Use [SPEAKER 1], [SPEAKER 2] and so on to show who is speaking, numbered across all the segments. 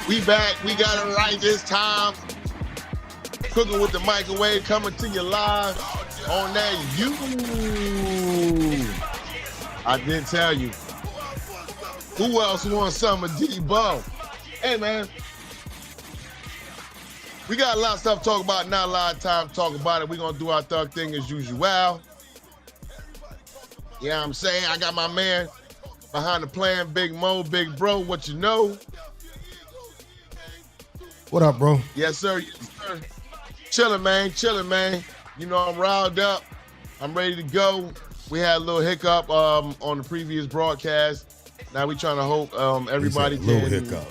[SPEAKER 1] We back. We got it right this time. Cooking with the microwave, coming to you live on that you. I did tell you. Who else wants some of D-Bo? Hey, man. We got a lot of stuff to talk about, not a lot of time to talk about it. We're going to do our thug thing as usual. You know what I'm saying? I got my man behind the plan, Big Mo, Big Bro. What you know?
[SPEAKER 2] What up, bro?
[SPEAKER 1] Yes, sir. Yes, sir. Chilling, man. You know, I'm riled up. I'm ready to go. We had a little hiccup on the previous broadcast. Now we trying to hope everybody can.
[SPEAKER 2] Little hiccup.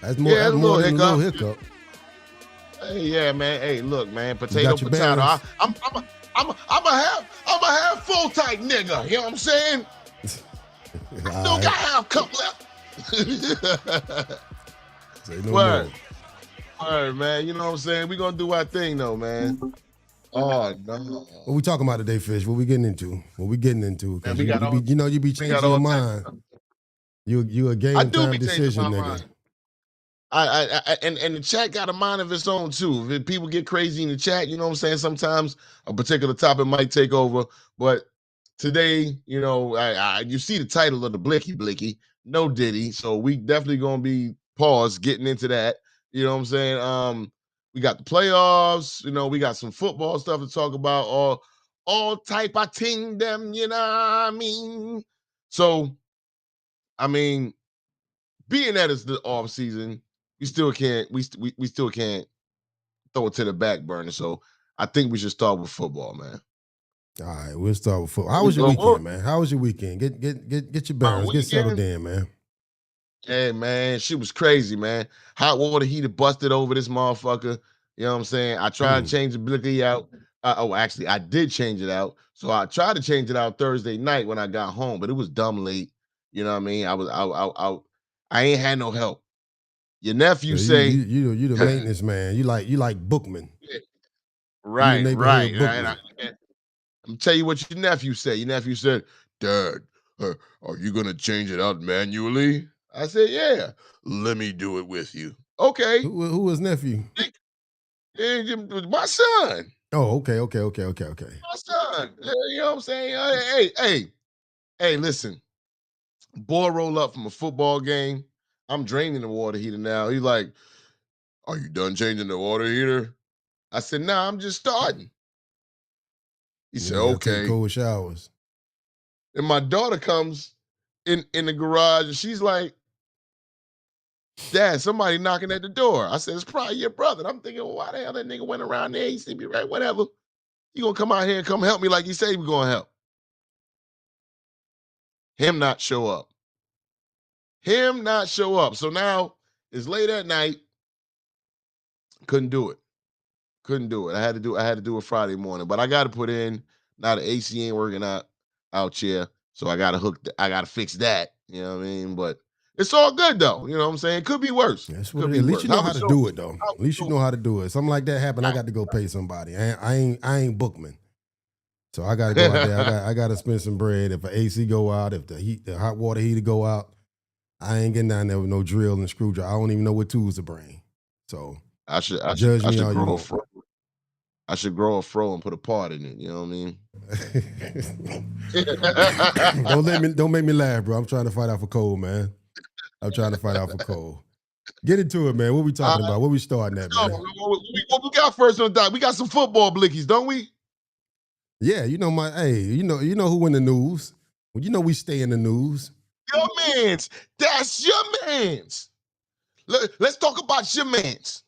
[SPEAKER 2] That's more.
[SPEAKER 1] Yeah,
[SPEAKER 2] that's
[SPEAKER 1] a
[SPEAKER 2] more
[SPEAKER 1] little
[SPEAKER 2] than a little hiccup.
[SPEAKER 1] Hey, yeah, man. Hey, look, man. Potato.
[SPEAKER 2] Bearings.
[SPEAKER 1] I'm a half full type nigga. You know what I'm saying? Still got half cup left.
[SPEAKER 2] Say no more.
[SPEAKER 1] Word, man. You know what I'm saying? We gonna do our thing though, man. Oh no.
[SPEAKER 2] What we talking about today, Fish? What we getting into? Because you be changing your mind. You a game time decision nigga.
[SPEAKER 1] I and the chat got a mind of its own too. If people get crazy in the chat, you know what I'm saying? Sometimes a particular topic might take over. But today, you know, you see the title of the Blicky, no Diddy. So we definitely gonna be getting into that. You know what I'm saying? We got the playoffs, you know, we got some football stuff to talk about, all type of ting them, you know what I mean? So, I mean, being that it's the off season, we still can't throw it to the back burner. So I think we should start with football, man.
[SPEAKER 2] All right, we'll start with football. How was your weekend, man? How was your weekend? Get your bearings. Get settled in, man.
[SPEAKER 1] Hey, man, shit was crazy, man. Hot water heater busted over this motherfucker. You know what I'm saying? I tried to change the blicky out. Actually, I did change it out. So I tried to change it out Thursday night when I got home, but it was dumb late. You know what I mean? I ain't had no help. Your nephew
[SPEAKER 2] So
[SPEAKER 1] say
[SPEAKER 2] you the maintenance man. You like bookman.
[SPEAKER 1] Right.
[SPEAKER 2] You the neighborhood bookman.
[SPEAKER 1] I'm gonna tell you what your nephew said. Your nephew said, "Dad, are you gonna change it out manually?" I said, "Yeah." Let me do it with you. Okay.
[SPEAKER 2] Who was nephew?
[SPEAKER 1] My son.
[SPEAKER 2] Oh, okay.
[SPEAKER 1] My son. You know what I'm saying? Hey, listen. Boy roll up from a football game. I'm draining the water heater now. He's like, "Are you done changing the water heater?" I said, "Nah, I'm just starting." He said,
[SPEAKER 2] You gotta take
[SPEAKER 1] "Okay."
[SPEAKER 2] cold showers.
[SPEAKER 1] And my daughter comes in the garage and she's like, "Dad, somebody knocking at the door." I said, "It's probably your brother." And I'm thinking, well, why the hell that nigga went around there? He see me, right? Whatever. You gonna come out here and come help me like you say we gonna help. Him not show up. So now it's late at night. Couldn't do it. I had to do it Friday morning, but I got to put in. Now the AC ain't working out here, so I gotta fix that. You know what I mean? But it's all good though. You know what I'm saying? It could be worse.
[SPEAKER 2] That's what it is. At least you know how to do it though. At least you know how to do it. Something like that happened, I got to go pay somebody. I ain't bookman. So I gotta go out there. I gotta spend some bread. If an AC go out, if the hot water heater go out, I ain't getting down there with no drill and screwdriver. I don't even know what tools to bring. So
[SPEAKER 1] I should
[SPEAKER 2] judge me all you want.
[SPEAKER 1] I should grow a fro and put a part in it. You know what I
[SPEAKER 2] mean? Don't make me laugh, bro. I'm trying to fight off a cold, man. Get into it, man. What we talking about? What we starting at, man?
[SPEAKER 1] What we got first on the dock? We got some football blickies, don't we?
[SPEAKER 2] Yeah, you know you know who in the news. Well, you know we stay in the news.
[SPEAKER 1] Your mans. That's your mans. Let's talk about your mans.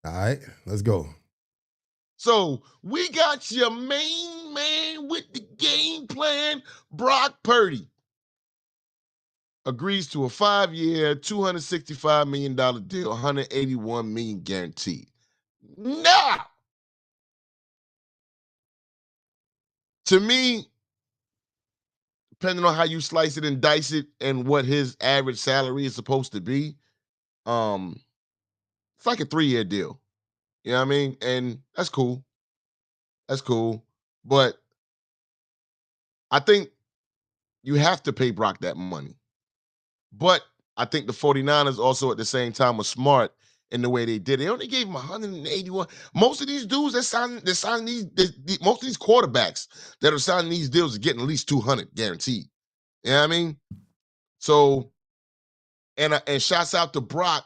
[SPEAKER 2] All right, let's go.
[SPEAKER 1] So we got your main man with the game plan, Brock Purdy. Agrees to a 5-year, $265 million deal, $181 million guaranteed. Now, to me, depending on how you slice it and dice it and what his average salary is supposed to be, it's like a 3-year deal. You know what I mean? And that's cool. But I think you have to pay Brock that money. But I think the 49ers also at the same time were smart in the way they did it. They only gave him 181. Most of these dudes that signing most of these quarterbacks that are signing these deals are getting at least 200 guaranteed. You know what I mean? So, and shouts out to Brock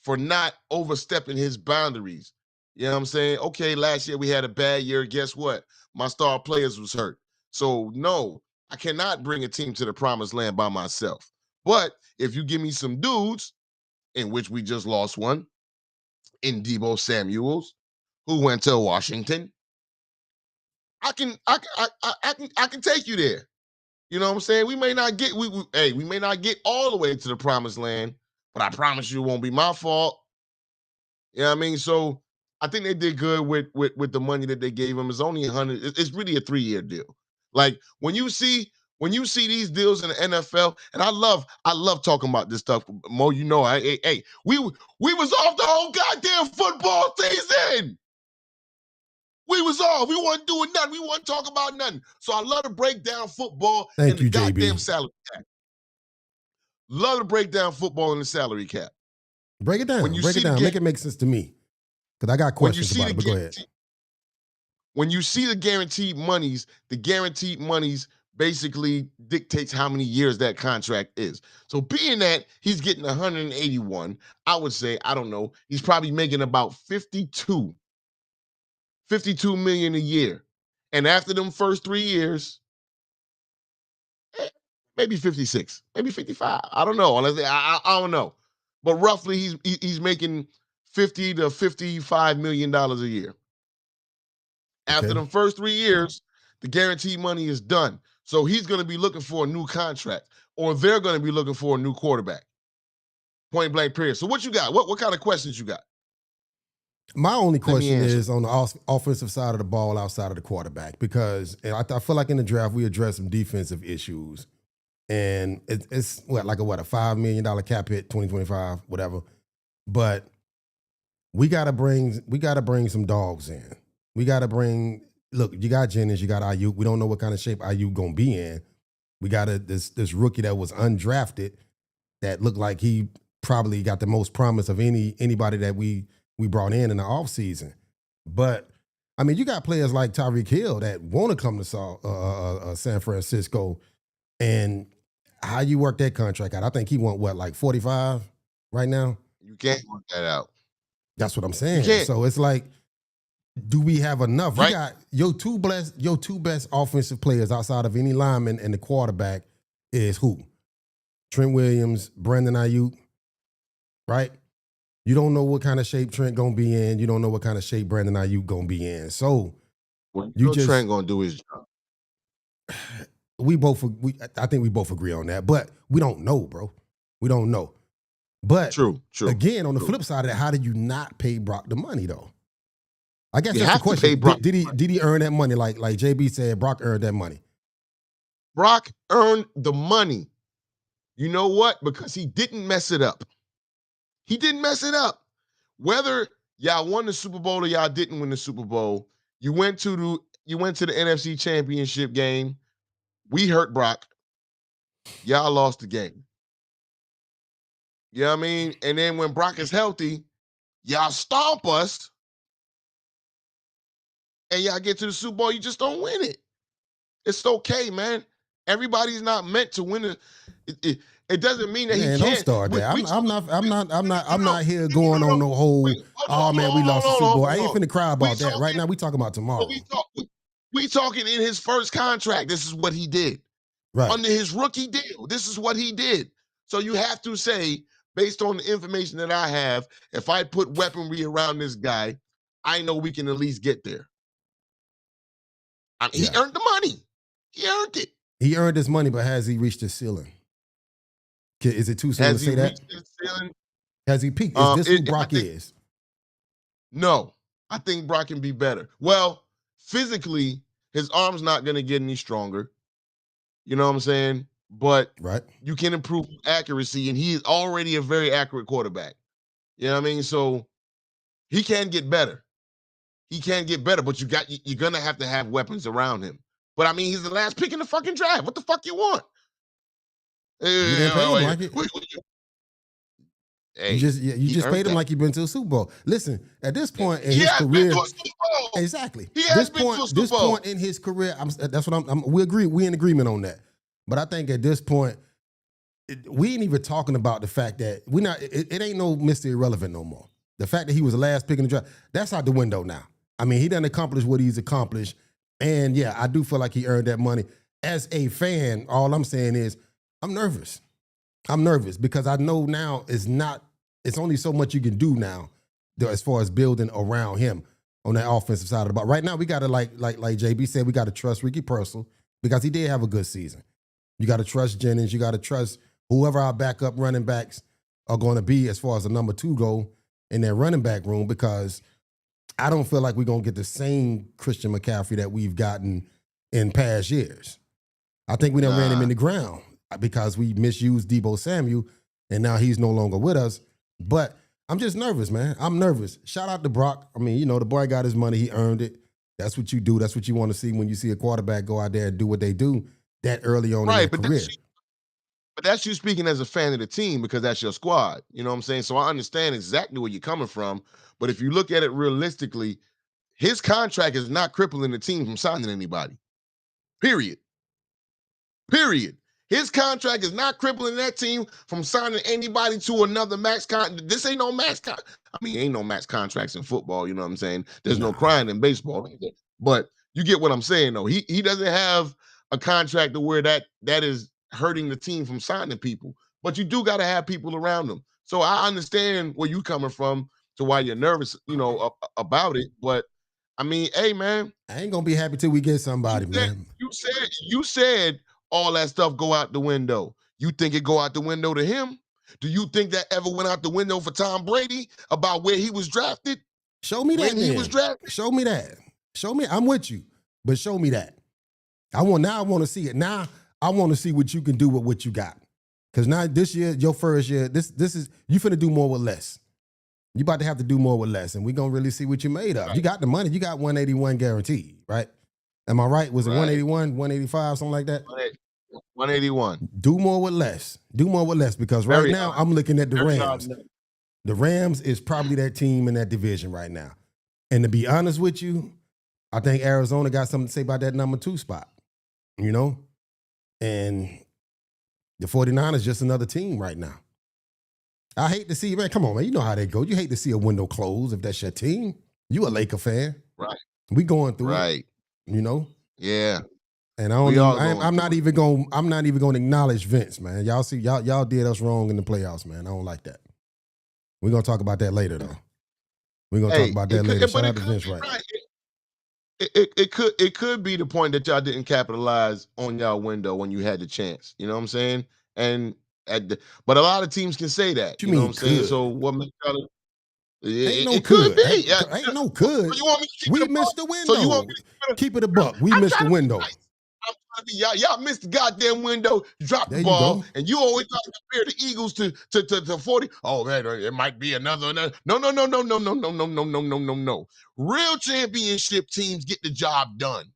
[SPEAKER 1] for not overstepping his boundaries. You know what I'm saying? Okay, last year we had a bad year. Guess what? My star players was hurt. So no, I cannot bring a team to the promised land by myself. But if you give me some dudes, in which we just lost one, in Debo Samuels, who went to Washington, I can take you there. You know what I'm saying? We may not get we may not get all the way to the promised land, but I promise you it won't be my fault. You know what I mean? So I think they did good with the money that they gave him. It's only 100. It's really a 3-year deal. Like when you see these deals in the NFL, and I love talking about this stuff. Mo, you know, hey, we was off the whole goddamn football season. We was off. We wasn't doing nothing. We wasn't talking about nothing. So I love to break down football and the goddamn salary cap. Love to break down football and the salary cap.
[SPEAKER 2] Break it down. Break it down. Make it make sense to me. Because I got questions about it, but go ahead.
[SPEAKER 1] When you see the guaranteed monies basically dictates how many years that contract is. So being that he's getting 181, I would say, I don't know, he's probably making about 52 million a year. And after them first 3 years, maybe 56, maybe 55. I don't know. Honestly, I don't know. But roughly he's making 50 to 55 million dollars a year. After the first 3 years, the guaranteed money is done. So he's going to be looking for a new contract, or they're going to be looking for a new quarterback. Point blank period. So what you got? What kind of questions you got?
[SPEAKER 2] My only question is on the offensive side of the ball outside of the quarterback, because I feel like in the draft we addressed some defensive issues. And it's like a $5 million cap hit, 2025, whatever. But we gotta bring some dogs in. We gotta bring. Look, you got Jennings, you got Ayuk. We don't know what kind of shape Ayuk gonna be in. We got this rookie that was undrafted that looked like he probably got the most promise of anybody that we brought in the offseason. But I mean, you got players like Tyreek Hill that want to come to San Francisco, and how you work that contract out? I think he want like 45 right now.
[SPEAKER 1] You can't work that out.
[SPEAKER 2] That's what I'm saying. So it's like, do we have enough? Right? You got your two best offensive players outside of any lineman and the quarterback is who? Trent Williams, Brandon Ayuk, right? You don't know what kind of shape Trent gonna be in. You don't know what kind of shape Brandon Ayuk gonna be in. So
[SPEAKER 1] Trent gonna do his job.
[SPEAKER 2] I think we both agree on that, but we don't know, bro. We don't know. But
[SPEAKER 1] true.
[SPEAKER 2] Again, on the flip side of that, how did you not pay Brock the money though? I guess that's the question. Did he earn that money? Like JB said, Brock earned that money.
[SPEAKER 1] Brock earned the money. You know what? Because he didn't mess it up. He didn't mess it up. Whether y'all won the Super Bowl or y'all didn't win the Super Bowl, you went to the NFC Championship game. We hurt Brock. Y'all lost the game. You know what I mean? And then when Brock is healthy, y'all stomp us. And y'all get to the Super Bowl, you just don't win it. It's okay, man. Everybody's not meant to win it. It doesn't mean that he can't.
[SPEAKER 2] Don't start that. I'm not here going on no whole. We lost the Super Bowl. I ain't finna cry about that. Right now, we talking about tomorrow.
[SPEAKER 1] We talking in his first contract. This is what he did.
[SPEAKER 2] Right.
[SPEAKER 1] Under his rookie deal, this is what he did. So you have to say, based on the information that I have, if I put weaponry around this guy, I know we can at least get there. He earned the money. He earned it.
[SPEAKER 2] He earned his money, but has he reached his ceiling? Is it too soon to say that? Has he peaked? Is this who Brock is?
[SPEAKER 1] No, I think Brock can be better. Well, physically, his arm's not going to get any stronger. You know what I'm saying? But you can improve accuracy, and he is already a very accurate quarterback. You know what I mean? So he can get better. He can get better, but you're going to have weapons around him. But I mean, he's the last pick in the fucking draft. What the fuck you want?
[SPEAKER 2] You didn't pay him like it.
[SPEAKER 1] Hey,
[SPEAKER 2] you
[SPEAKER 1] he
[SPEAKER 2] just
[SPEAKER 1] earned
[SPEAKER 2] paid him
[SPEAKER 1] that.
[SPEAKER 2] like you've been to a Super Bowl. Listen, at this point in
[SPEAKER 1] He
[SPEAKER 2] his
[SPEAKER 1] has been to
[SPEAKER 2] career,
[SPEAKER 1] a Super Bowl.
[SPEAKER 2] exactly.
[SPEAKER 1] He has been to a Super
[SPEAKER 2] This
[SPEAKER 1] Bowl.
[SPEAKER 2] point in his career, that's what we agree. We in agreement on that. But I think at this point, we ain't even talking about the fact that we not. It ain't no Mr. Irrelevant no more. The fact that he was the last pick in the draft, that's out the window now. I mean, he done accomplished what he's accomplished, and yeah, I do feel like he earned that money. As a fan, all I'm saying is, I'm nervous. I'm nervous because I know now it's only so much you can do now as far as building around him on that offensive side of the ball. Right now, we got to, like JB said, we got to trust Ricky Purcell because he did have a good season. You got to trust Jennings. You got to trust whoever our backup running backs are going to be as far as the number 2 go in their running back room, because I don't feel like we're going to get the same Christian McCaffrey that we've gotten in past years. I think we done ran him in the ground because we misused Deebo Samuel, and now he's no longer with us. But I'm just nervous, man. I'm nervous. Shout out to Brock. I mean, the boy got his money. He earned it. That's what you do. That's what you want to see when you see a quarterback go out there and do what they do that early on in their career.
[SPEAKER 1] But that's you speaking as a fan of the team because that's your squad. You know what I'm saying? So I understand exactly where you're coming from. But if you look at it realistically, his contract is not crippling the team from signing anybody. Period. Period. His contract is not crippling that team from signing anybody to another max contract. This ain't no max contract. I mean, ain't no max contracts in football. You know what I'm saying? There's no crying in baseball. But you get what I'm saying, though. He doesn't have a contract to where that is hurting the team from signing people. But you do got to have people around him. So I understand where you coming from to why you're nervous, about it. But I mean, hey, man,
[SPEAKER 2] I ain't gonna be happy till we get somebody, man.
[SPEAKER 1] You said all that stuff go out the window. You think it go out the window to him? Do you think that ever went out the window for Tom Brady about where he was drafted?
[SPEAKER 2] Show me that. He was drafted. Show me that. Show me. I'm with you, but show me that. I want to see it. Now I want to see what you can do with what you got. Because now this year, your first year, this is you finna do more with less. You about to have to do more with less, and we're gonna really see what you made of. Right. You got the money. You got 181 guaranteed, right? Am I right? Was it 181, 185, something like that?
[SPEAKER 1] 181.
[SPEAKER 2] Do more with less. Do more with less, because right now I'm looking at the Rams. The Rams is probably that team in that division right now. And to be honest with you, I think Arizona got something to say about that number 2 spot. And the 49ers just another team right now. I hate to see, man, come on, man. You know how they go. You hate to see a window close if that's your team. You a Laker fan.
[SPEAKER 1] Right.
[SPEAKER 2] We going through it.
[SPEAKER 1] Yeah.
[SPEAKER 2] And I'm not even gonna acknowledge Vince, man. Y'all did us wrong in the playoffs, man. I don't like that. We're gonna talk about that later, though. We're gonna talk about that later. Shout out to Vince, right?
[SPEAKER 1] It could be the point that y'all didn't capitalize on y'all window when you had the chance. You know what I'm saying? But a lot of teams can say that. You know what I'm saying? So what makes y'all? It could be.
[SPEAKER 2] Ain't no could.
[SPEAKER 1] So you want me to
[SPEAKER 2] we missed the window.
[SPEAKER 1] So you want me
[SPEAKER 2] to keep it a buck. We missed the window.
[SPEAKER 1] Y'all missed the goddamn window. Drop the ball, and you always try to compare the Eagles to 40. Oh man, it might be another. No. Real championship teams get the job done.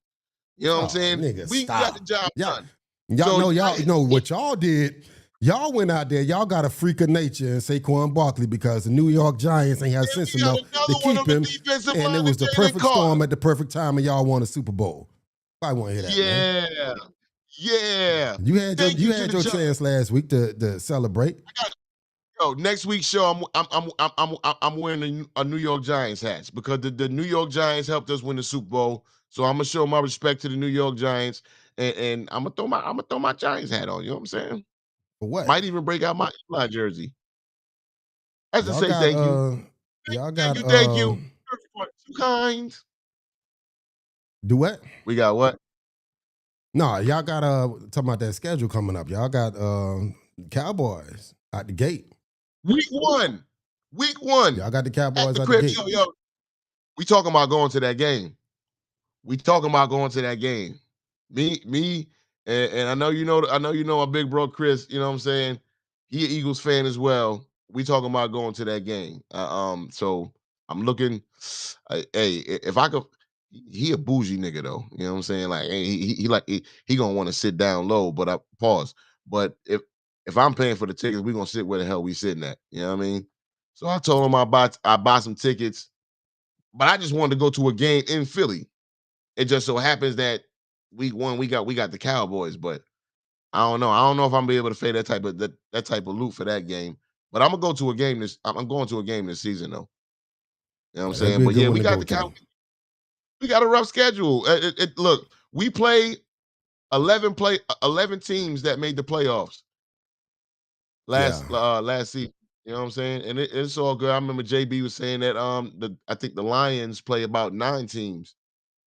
[SPEAKER 1] You know what I'm saying?
[SPEAKER 2] We
[SPEAKER 1] got the job done.
[SPEAKER 2] Y'all know what y'all did. Y'all went out there. Y'all got a freak of nature in Saquon Barkley because the New York Giants ain't had sense enough to keep him. And it was the perfect storm at the perfect time, and y'all won a Super Bowl. I want to hear that, man.
[SPEAKER 1] Yeah.
[SPEAKER 2] You had your chance last week to celebrate.
[SPEAKER 1] Next week's show, I'm wearing a New York Giants hat because the New York Giants helped us win the Super Bowl. So I'm gonna show my respect to the New York Giants, and I'm gonna throw my Giants hat on. You know what I'm saying?
[SPEAKER 2] For what?
[SPEAKER 1] Might even break out my Eli jersey. As to say thank you. Thank you. Too kind.
[SPEAKER 2] Do what?
[SPEAKER 1] We got what?
[SPEAKER 2] No, y'all got talking about that schedule coming up. Y'all got Cowboys out the gate.
[SPEAKER 1] Week one.
[SPEAKER 2] Y'all got the Cowboys out the gate.
[SPEAKER 1] Yo. We talking about going to that game. Me, and I know you know my big bro Chris, you know what I'm saying? He an Eagles fan as well. We talking about going to that game. So I'm looking, hey, if I could, he a bougie nigga though. You know what I'm saying? Like, he gonna want to sit down low, but I pause. But if if I'm paying for the tickets, we're gonna sit where the hell we sitting at. You know what I mean? So I told him I buy some tickets, but I just wanted to go to a game in Philly. It just so happens that week one we got the Cowboys, but I don't know. I don't know if I'm gonna be able to pay that type of loot for that game. But I'm gonna go to a game this. I'm going to a game this season though. You know what I'm
[SPEAKER 2] That'd
[SPEAKER 1] saying?
[SPEAKER 2] be a
[SPEAKER 1] But
[SPEAKER 2] good
[SPEAKER 1] yeah,
[SPEAKER 2] one
[SPEAKER 1] we
[SPEAKER 2] to
[SPEAKER 1] got
[SPEAKER 2] go
[SPEAKER 1] the
[SPEAKER 2] to.
[SPEAKER 1] Cow. We got a rough schedule. Look, we play 11 teams that made the playoffs
[SPEAKER 2] Yeah.
[SPEAKER 1] last season. You know what I'm saying? And it's all good. I remember JB was saying that I think the Lions play about 9 teams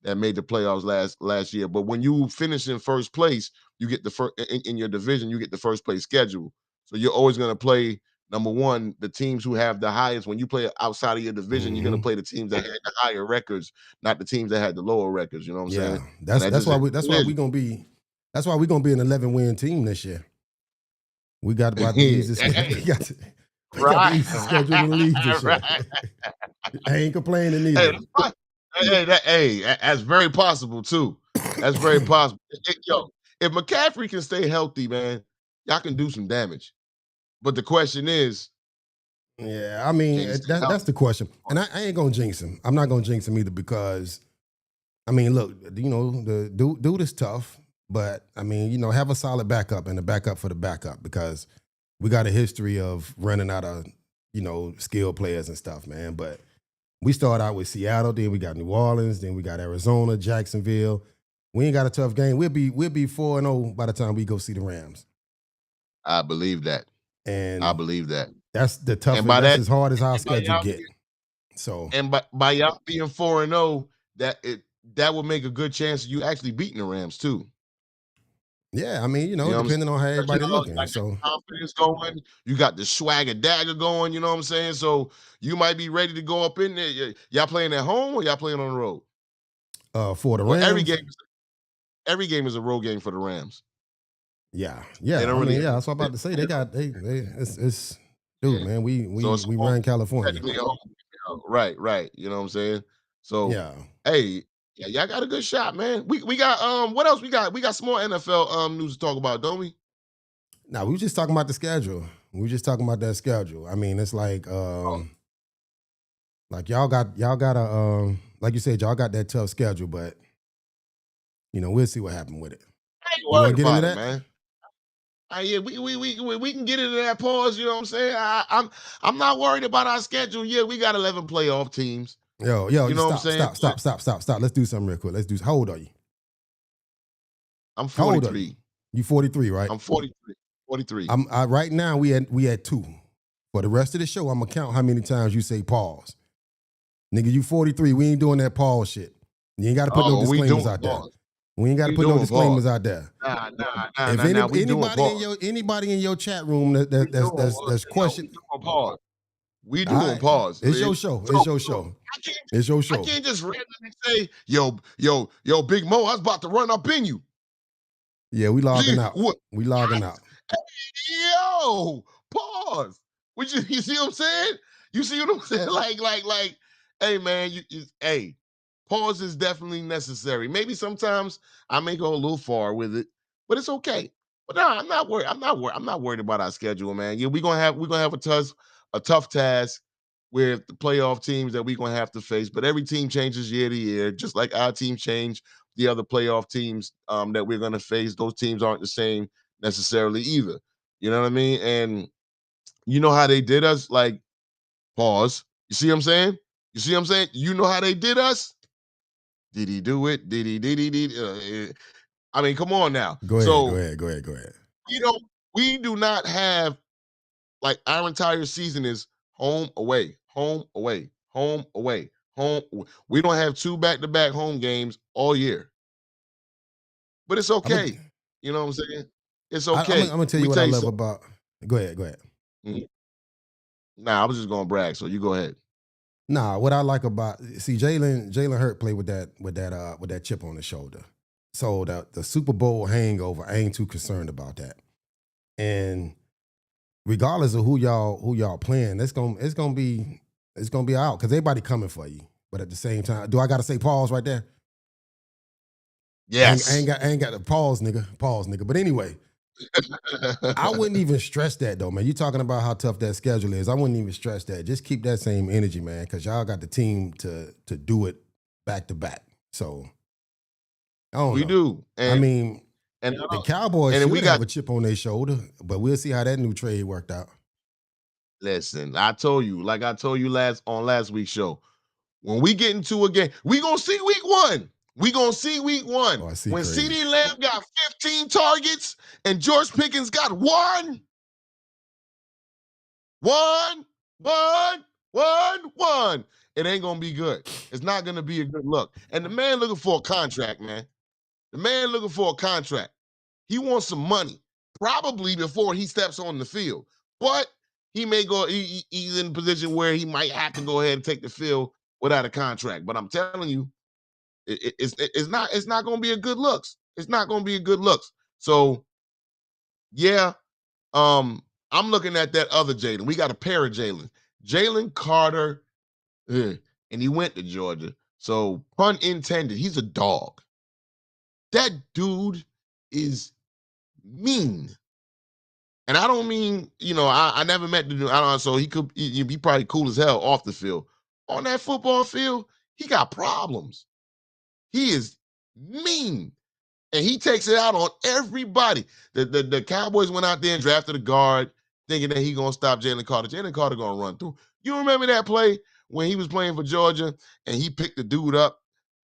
[SPEAKER 1] that made the playoffs last year. But when you finish in first place, you get the first in your division, you get the first place schedule. So you're always going to play number one, the teams who have the highest. When you play outside of your division, you're going to
[SPEAKER 2] Hmm.
[SPEAKER 1] play the teams that had the higher records, not the teams that had the lower records. You know what I'm saying?
[SPEAKER 2] Yeah.
[SPEAKER 1] And
[SPEAKER 2] That's
[SPEAKER 1] that
[SPEAKER 2] that's
[SPEAKER 1] just
[SPEAKER 2] why
[SPEAKER 1] is
[SPEAKER 2] we
[SPEAKER 1] what
[SPEAKER 2] that's why
[SPEAKER 1] it
[SPEAKER 2] we gonna be that's why we're gonna be an 11-win team this year. We got about the
[SPEAKER 1] is.
[SPEAKER 2] easiest
[SPEAKER 1] Hey,
[SPEAKER 2] we got the
[SPEAKER 1] right,
[SPEAKER 2] easiest schedule in the league this year.
[SPEAKER 1] right.
[SPEAKER 2] I ain't complaining
[SPEAKER 1] Hey,
[SPEAKER 2] either.
[SPEAKER 1] that's fine. That's very possible too. That's very possible. Yo, if McCaffrey can stay healthy, man, y'all can do some damage. But the question is,
[SPEAKER 2] Yeah, I mean
[SPEAKER 1] can he stay
[SPEAKER 2] that's
[SPEAKER 1] healthy?
[SPEAKER 2] the question, and I ain't gonna jinx him. I'm not gonna jinx him either because, I mean, look, the dude is tough, but I mean, have a solid backup and a backup for the backup because we got a history of running out of skilled players and stuff, man. But we start out with Seattle, then we got New Orleans, then we got Arizona, Jacksonville. We ain't got a tough game. We'll be 4-0 by the time we go see the Rams,
[SPEAKER 1] I believe that. I
[SPEAKER 2] and
[SPEAKER 1] believe that.
[SPEAKER 2] that's the
[SPEAKER 1] And
[SPEAKER 2] toughest.
[SPEAKER 1] by
[SPEAKER 2] That's
[SPEAKER 1] that,
[SPEAKER 2] as hard as our
[SPEAKER 1] and by
[SPEAKER 2] schedule
[SPEAKER 1] y'all
[SPEAKER 2] get.
[SPEAKER 1] being,
[SPEAKER 2] So
[SPEAKER 1] and by y'all being 4-0, that would make a good chance of you actually beating the Rams too.
[SPEAKER 2] yeah, I mean,
[SPEAKER 1] You know what I'm saying?
[SPEAKER 2] depending on how
[SPEAKER 1] 'Cause,
[SPEAKER 2] everybody
[SPEAKER 1] you
[SPEAKER 2] looking.
[SPEAKER 1] got that
[SPEAKER 2] So
[SPEAKER 1] confidence going, you got the swagger dagger going, you know what I'm saying? So you might be ready to go up in there. Y'all playing at home or y'all playing on the road?
[SPEAKER 2] for the
[SPEAKER 1] Well,
[SPEAKER 2] Rams,
[SPEAKER 1] every game is a road game for the Rams. They
[SPEAKER 2] yeah.
[SPEAKER 1] don't
[SPEAKER 2] I
[SPEAKER 1] really
[SPEAKER 2] mean,
[SPEAKER 1] have
[SPEAKER 2] yeah. That's what I'm about to say. They it's dude,
[SPEAKER 1] yeah.
[SPEAKER 2] man. We
[SPEAKER 1] So
[SPEAKER 2] we
[SPEAKER 1] it's
[SPEAKER 2] we
[SPEAKER 1] home,
[SPEAKER 2] run California.
[SPEAKER 1] technically a home game. Right, right. You know what I'm saying? So,
[SPEAKER 2] Yeah.
[SPEAKER 1] hey, yeah, y'all got a good shot, man. We got what else we got? We got some more NFL news to talk about, don't we?
[SPEAKER 2] Now we were just talking about the schedule. We were just talking about that schedule. I mean, it's
[SPEAKER 1] Oh,
[SPEAKER 2] like y'all got a like you said, y'all got that tough schedule, but we'll see what happened with it.
[SPEAKER 1] I ain't
[SPEAKER 2] You want
[SPEAKER 1] worried
[SPEAKER 2] to get into
[SPEAKER 1] about it,
[SPEAKER 2] that?
[SPEAKER 1] man. Yeah, we can get into that pause. You know what I'm saying? I'm not worried about our schedule. Yeah, we got 11 playoff teams.
[SPEAKER 2] Yo,
[SPEAKER 1] You
[SPEAKER 2] you
[SPEAKER 1] know what I'm
[SPEAKER 2] stop,
[SPEAKER 1] saying?
[SPEAKER 2] stop,
[SPEAKER 1] But
[SPEAKER 2] stop, stop, stop, stop. Let's do something real quick. Let's do. How old are you?
[SPEAKER 1] I'm
[SPEAKER 2] How old are you?
[SPEAKER 1] 43.
[SPEAKER 2] You 43, right?
[SPEAKER 1] I'm 43. 43.
[SPEAKER 2] Right now we at 2. For the rest of the show, I'm gonna count how many times you say pause. Nigga, you 43. We ain't doing that pause shit. You ain't got to put no
[SPEAKER 1] Oh, we
[SPEAKER 2] disclaimers
[SPEAKER 1] doing
[SPEAKER 2] out there.
[SPEAKER 1] pause.
[SPEAKER 2] We ain't got to
[SPEAKER 1] We
[SPEAKER 2] put no
[SPEAKER 1] doing pause.
[SPEAKER 2] disclaimers out there. If
[SPEAKER 1] Nah. We doing pause.
[SPEAKER 2] anybody in your chat room
[SPEAKER 1] We doing
[SPEAKER 2] that's
[SPEAKER 1] we
[SPEAKER 2] question,
[SPEAKER 1] doing pause. We
[SPEAKER 2] all
[SPEAKER 1] doing
[SPEAKER 2] right,
[SPEAKER 1] pause.
[SPEAKER 2] it's your show. It's
[SPEAKER 1] So
[SPEAKER 2] your show.
[SPEAKER 1] I can't
[SPEAKER 2] It's your
[SPEAKER 1] I
[SPEAKER 2] show.
[SPEAKER 1] can't just randomly say, yo, Big Mo, I was about to run up in you.
[SPEAKER 2] Yeah, we logging out.
[SPEAKER 1] What?
[SPEAKER 2] We logging out.
[SPEAKER 1] Yo, pause. You see what I'm saying? You see what I'm saying? Like, hey man, hey, pause is definitely necessary. Maybe sometimes I may go a little far with it, but it's okay. But no, I'm not worried. I'm not worried about our schedule, man. Yeah, we're gonna have a tough task with the playoff teams that we're gonna have to face. But every team changes year to year, just like our team change the other playoff teams that we're gonna face. Those teams aren't the same necessarily either. You know what I mean? And you know how they did us? Like, pause. You see what I'm saying? You see what I'm saying? You know how they did us? Did he do it? Did he? I mean, come on now.
[SPEAKER 2] Go ahead. Go
[SPEAKER 1] So
[SPEAKER 2] ahead. Go ahead. Go ahead.
[SPEAKER 1] we don't. We do not have like our entire season is home away, home away, home away, home. We don't have 2 back-to-back home games all year, but it's
[SPEAKER 2] I'm gonna
[SPEAKER 1] okay. You know what I'm saying? It's
[SPEAKER 2] I'm
[SPEAKER 1] okay.
[SPEAKER 2] gonna tell
[SPEAKER 1] Let
[SPEAKER 2] you
[SPEAKER 1] me
[SPEAKER 2] what
[SPEAKER 1] tell
[SPEAKER 2] I
[SPEAKER 1] you
[SPEAKER 2] love
[SPEAKER 1] something.
[SPEAKER 2] about. Go ahead. Go ahead.
[SPEAKER 1] Mhm. Nah, I was just gonna brag. So you go ahead.
[SPEAKER 2] Nah, what I like about see Jalen Hurt played with that chip on his shoulder. So the Super Bowl hangover, I ain't too concerned about that. And regardless of who y'all playing, it's gonna be out because everybody coming for you. But at the same time, do I gotta say pause right there? I ain't
[SPEAKER 1] Yes.
[SPEAKER 2] got to pause, nigga. Pause, nigga. But anyway, I wouldn't even stress that though, man. You talking about how tough that schedule is. I wouldn't even stress that. Just keep that same energy, man, because y'all got the team to do it back to back. So I don't
[SPEAKER 1] We
[SPEAKER 2] know.
[SPEAKER 1] do.
[SPEAKER 2] I mean,
[SPEAKER 1] And
[SPEAKER 2] the Cowboys
[SPEAKER 1] and then we
[SPEAKER 2] should have
[SPEAKER 1] got
[SPEAKER 2] a chip on their shoulder, but we'll see how that new trade worked out.
[SPEAKER 1] listen, I told you, like I told you last week's show. When we get into a game, we gonna see week one. We gonna see week one.
[SPEAKER 2] Oh, I see
[SPEAKER 1] When
[SPEAKER 2] crazy.
[SPEAKER 1] CeeDee Lamb got 15 targets and George Pickens got one, it ain't gonna be good. It's not gonna be a good look. And the man looking for a contract, man. The man looking for a contract. He wants some money, probably before he steps on the field. But he may go. He's in a position where he might have to go ahead and take the field without a contract. But I'm telling you, it's not going to be a good looks. It's not going to be a good looks. So yeah, I'm looking at that other Jalen. We got a pair of Jalen Carter, and he went to Georgia. So pun intended, he's a dog. That dude is mean. And I don't mean, I never met the dude. I don't so he be probably cool as hell off the field. On that football field, he got problems. He is mean. And he takes it out on everybody. The Cowboys went out there and drafted a guard thinking that he gonna stop Jalen Carter. Jalen Carter gonna run through. You remember that play when he was playing for Georgia and he picked the dude up?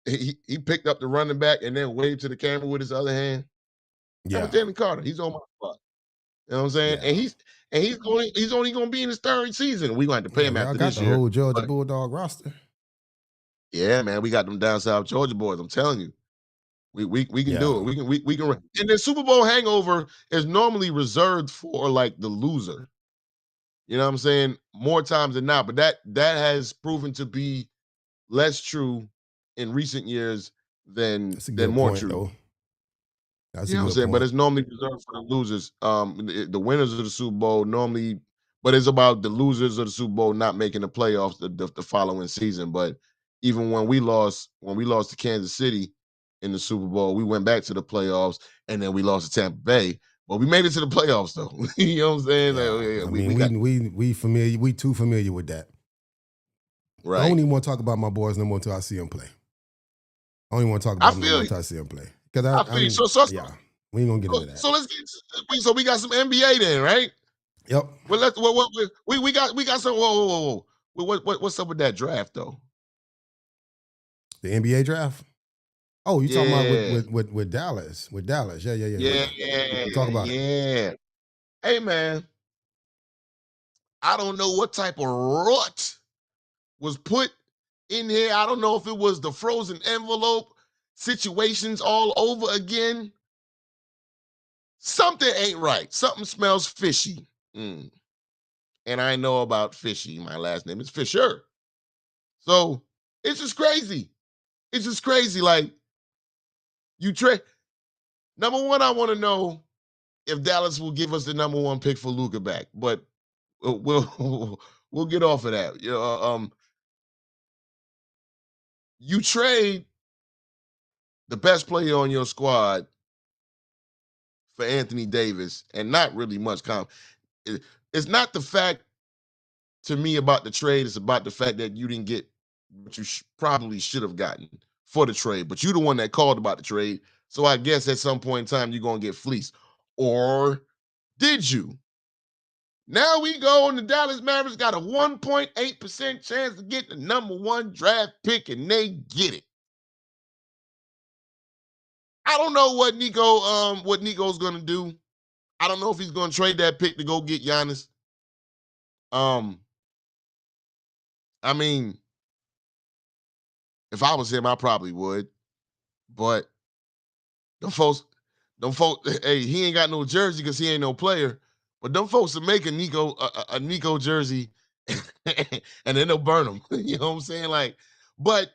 [SPEAKER 1] He picked up the running back and then waved to the camera with his other hand. That was
[SPEAKER 2] Yeah,
[SPEAKER 1] Jalen Carter. He's on my spot. You know what I'm saying?
[SPEAKER 2] yeah,
[SPEAKER 1] He's only gonna be in his third season. We're gonna have to pay
[SPEAKER 2] yeah.
[SPEAKER 1] him
[SPEAKER 2] Y'all
[SPEAKER 1] after
[SPEAKER 2] got
[SPEAKER 1] this
[SPEAKER 2] the
[SPEAKER 1] year.
[SPEAKER 2] whole Georgia
[SPEAKER 1] But
[SPEAKER 2] Bulldog roster.
[SPEAKER 1] yeah, man, we got them down south Georgia boys. I'm telling you. We can do
[SPEAKER 2] Yeah,
[SPEAKER 1] it. We can and the Super Bowl hangover is normally reserved for like the loser. You know what I'm saying? More times than not. But that has proven to be less true in recent years than
[SPEAKER 2] that's a
[SPEAKER 1] than
[SPEAKER 2] good
[SPEAKER 1] more
[SPEAKER 2] point,
[SPEAKER 1] true.
[SPEAKER 2] though. That's
[SPEAKER 1] You
[SPEAKER 2] a
[SPEAKER 1] know what I'm
[SPEAKER 2] good
[SPEAKER 1] saying? But
[SPEAKER 2] point.
[SPEAKER 1] it's normally reserved for the losers. The winners of the Super Bowl normally, but it's about the losers of the Super Bowl not making the playoffs the following season. But even when we lost to Kansas City in the Super Bowl, we went back to the playoffs and then we lost to Tampa Bay. But we made it to the playoffs though. You know what I'm saying? Like, oh,
[SPEAKER 2] Yeah,
[SPEAKER 1] yeah,
[SPEAKER 2] I
[SPEAKER 1] we
[SPEAKER 2] mean,
[SPEAKER 1] got
[SPEAKER 2] we familiar. We too familiar with that. I don't
[SPEAKER 1] right.
[SPEAKER 2] even want to talk about my boys no more until I see them play. I don't even want to talk
[SPEAKER 1] I
[SPEAKER 2] about them no
[SPEAKER 1] feel
[SPEAKER 2] more
[SPEAKER 1] you.
[SPEAKER 2] until I see them play. Because
[SPEAKER 1] I feel you.
[SPEAKER 2] yeah, we ain't gonna get into that.
[SPEAKER 1] So let's get so we got some NBA then, right?
[SPEAKER 2] Yep,
[SPEAKER 1] Well, we got some. Whoa. What's up with that draft though?
[SPEAKER 2] the NBA draft. Oh, you talking about
[SPEAKER 1] Yeah.
[SPEAKER 2] with Dallas? With Dallas? Yeah, yeah, yeah, yeah,
[SPEAKER 1] Yeah,
[SPEAKER 2] yeah. Talk about it.
[SPEAKER 1] yeah. Hey man, I don't know what type of rut was put in here. I don't know if it was the frozen envelope situations all over again. Something ain't right. Something smells fishy. Mm. And I know about fishy. My last name is Fisher. So it's just crazy. It's just crazy. Like you trade. Number one, I want to know if Dallas will give us the number one pick for Luca back. But we'll we'll get off of that. You trade the best player on your squad for Anthony Davis, and not really much. It's not the fact to me about the trade. It's about the fact that you didn't get what you probably should have gotten for the trade. But you're the one that called about the trade, so I guess at some point in time you're gonna get fleeced, or did you? Now we go, and the Dallas Mavericks got a 1.8% chance to get the number one draft pick, and they get it. I don't know what Nico's gonna do. I don't know if he's gonna trade that pick to go get Giannis. Um, I mean, if I was him, I probably would. But them folks, hey, he ain't got no jersey because he ain't no player. But them folks will make a Nico jersey, and then they'll burn them. You know what I'm saying? Like, but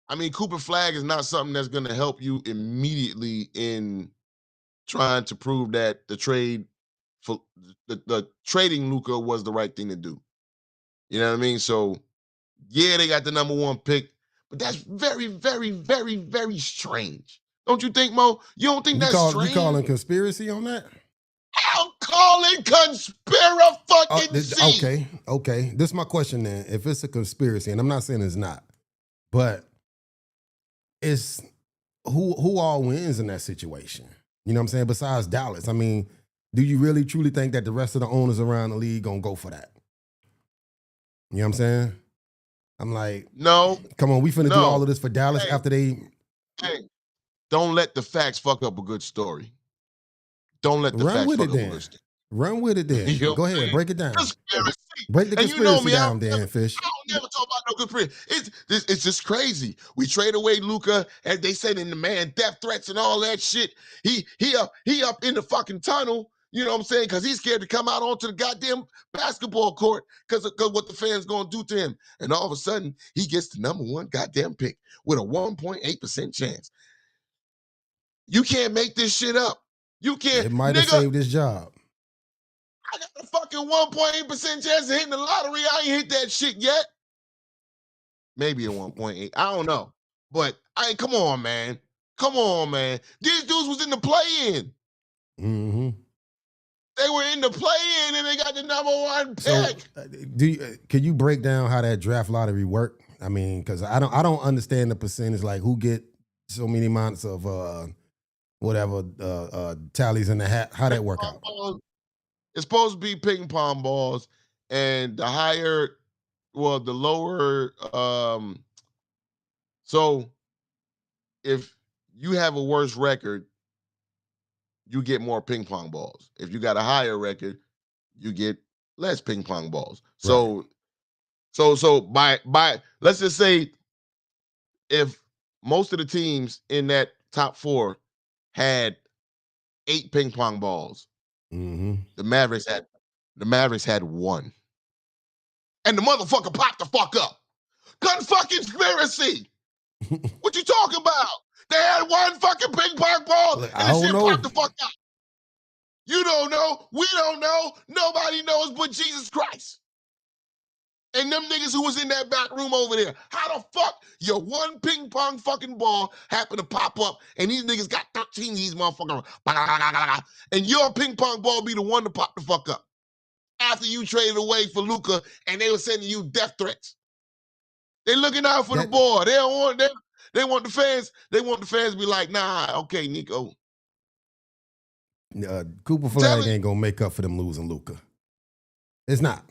[SPEAKER 1] I mean, Cooper Flag is not something that's going to help you immediately in trying to prove that for the trading Luca was the right thing to do. You know what I mean? So yeah, they got the number one pick, but that's very, very, very, very strange. Don't you think, Mo? You don't think that's strange?
[SPEAKER 2] You calling conspiracy on that?
[SPEAKER 1] I'm calling conspiracy.
[SPEAKER 2] Okay. This is my question then. If it's a conspiracy, and I'm not saying it's not, but it's who all wins in that situation? You know what I'm saying? Besides Dallas, I mean, do you really truly think that the rest of the owners around the league gonna go for that? You know what I'm saying? I'm like,
[SPEAKER 1] no.
[SPEAKER 2] Come on, we finna do all of this for Dallas after they.
[SPEAKER 1] Hey, don't let the facts fuck up a good story. Don't let the facts fuck up a good story.
[SPEAKER 2] Run with it then. Go ahead, break it down.
[SPEAKER 1] Conspiracy.
[SPEAKER 2] Break the conspiracy down, Dan Fish.
[SPEAKER 1] I don't never talk about no conspiracy. It's just crazy. We trade away Luka, as they said in the man, death threats and all that shit. He up in the fucking tunnel. You know what I'm saying? Because he's scared to come out onto the goddamn basketball court because of what the fans gonna do to him. And all of a sudden, he gets the number one goddamn pick with a 1.8% chance. You can't make this shit up. You can't.
[SPEAKER 2] It might have saved his job.
[SPEAKER 1] I got a fucking 1.8% chance of hitting the lottery. I ain't hit that shit yet. Maybe a 1.8. I don't know. But come on, man. Come on, man. These dudes was in the play-in.
[SPEAKER 2] Mm-hmm.
[SPEAKER 1] They were in the play-in and they got the number one pick.
[SPEAKER 2] So, can you break down how that draft lottery worked? I mean, because I don't understand the percentage, like who get so many amounts of tallies in the hat. How that work out?
[SPEAKER 1] It's supposed to be ping pong balls, and the lower. So if you have a worse record, you get more ping pong balls. If you got a higher record, you get less ping pong balls. So, right. so by let's just say, if most of the teams in that top 4 had 8 ping pong balls, the Mavericks had 1, and the motherfucker popped the fuck up. Gun fucking conspiracy. What you talking about? They had 1 fucking ping pong ball, and the shit popped the fuck up. You don't know. We don't know. Nobody knows but Jesus Christ. And them niggas who was in that back room over there. How the fuck your 1 ping pong fucking ball happened to pop up, and these niggas got 13 of these motherfuckers, and your ping pong ball be the one to pop the fuck up after you traded away for Luka, and they were sending you death threats. They looking out for the boy. They don't want them. They want the fans. They want the fans to be like, nah, okay, Nico.
[SPEAKER 2] Cooper Flag ain't gonna make up for them losing Luka. It's not.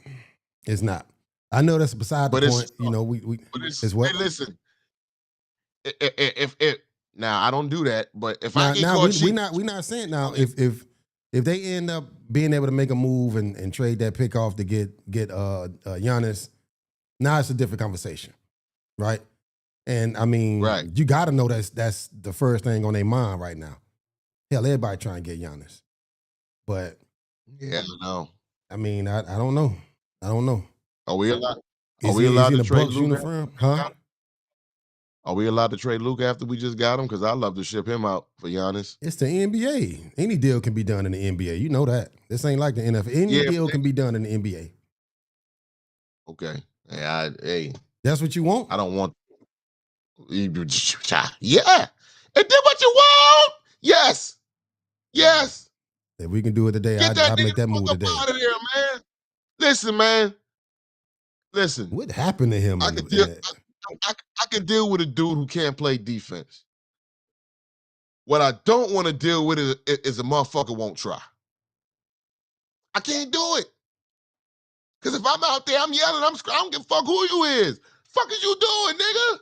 [SPEAKER 2] It's not. I know that's beside the point. You know, it's what.
[SPEAKER 1] Hey, listen. If now I don't do that, but if I get caught cheating,
[SPEAKER 2] we not saying now if they end up being able to make a move and trade that pick off to get Giannis, now it's a different conversation, right? And I mean, you got to know that's the first thing on their mind right now. Hell, everybody trying to get Giannis, but
[SPEAKER 1] yeah, no.
[SPEAKER 2] I mean, I don't know. I don't know.
[SPEAKER 1] Are we allowed? Are we allowed to trade Luka?
[SPEAKER 2] Uniform? Huh?
[SPEAKER 1] Are we allowed to trade Luka after we just got him? Because I'd love to ship him out for Giannis.
[SPEAKER 2] It's the NBA. Any deal can be done in the NBA. You know that. This ain't like the NFL. Any deal can be done in the NBA.
[SPEAKER 1] Okay. Hey.
[SPEAKER 2] That's what you want?
[SPEAKER 1] I don't want. Yeah. And then what you want? Yes. Yes.
[SPEAKER 2] If we can do it today, I'll make that move today.
[SPEAKER 1] Out of there, man. Listen, man. Listen.
[SPEAKER 2] What happened to him?
[SPEAKER 1] I can deal with a dude who can't play defense. What I don't want to deal with is a motherfucker won't try. I can't do it. Because if I'm out there, I'm yelling, I don't give a fuck who you is. Fuck is you doing, nigga?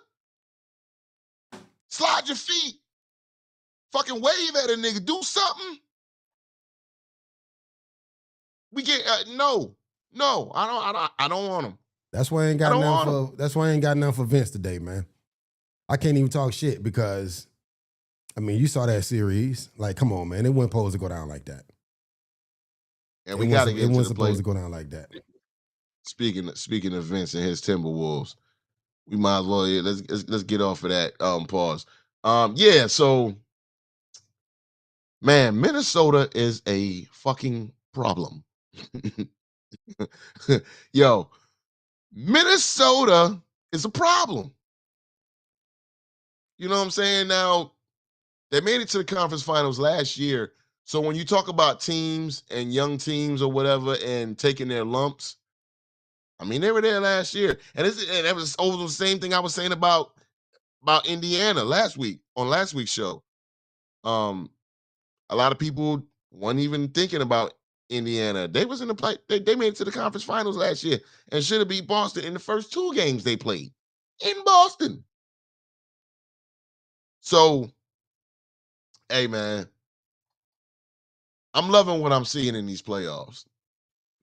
[SPEAKER 1] Slide your feet. Fucking wave at a nigga. Do something. We get no. I don't want him.
[SPEAKER 2] That's why I ain't got nothing for Vince today, man. I can't even talk shit because, I mean, you saw that series. Like, come on, man. It wasn't supposed to go down like that.
[SPEAKER 1] And we got to get. It
[SPEAKER 2] wasn't supposed to go down like that.
[SPEAKER 1] Speaking of Vince and his Timberwolves, we might as well let's get off of that. Pause. Yeah. So, man, Minnesota is a fucking problem. Yo, Minnesota is a problem. You know what I'm saying? Now, They made it to the conference finals last year. So when you talk about teams and young teams or whatever and taking their lumps, I mean, they were there last year. And that was over the same thing I was saying about Indiana last week on last week's show. A lot of people weren't even thinking about Indiana. They was in the play. They made it to the conference finals last year and should have beat Boston in the first 2 games they played in Boston. So, hey man, I'm loving what I'm seeing in these playoffs.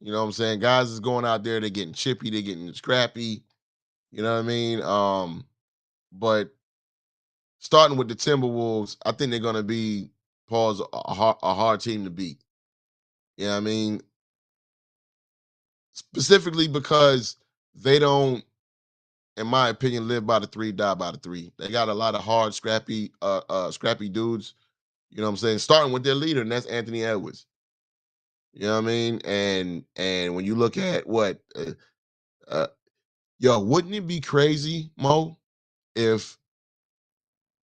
[SPEAKER 1] You know what I'm saying? Guys is going out there, they're getting chippy, they're getting scrappy. You know what I mean? But starting with the Timberwolves, I think they're gonna be a hard team to beat. You know what I mean? Specifically because they don't, in my opinion, live by the 3, die by the 3. They got a lot of hard, scrappy dudes. You know what I'm saying? Starting with their leader, and that's Anthony Edwards. You know what I mean? And when you look at uh, yo, wouldn't it be crazy, Mo, if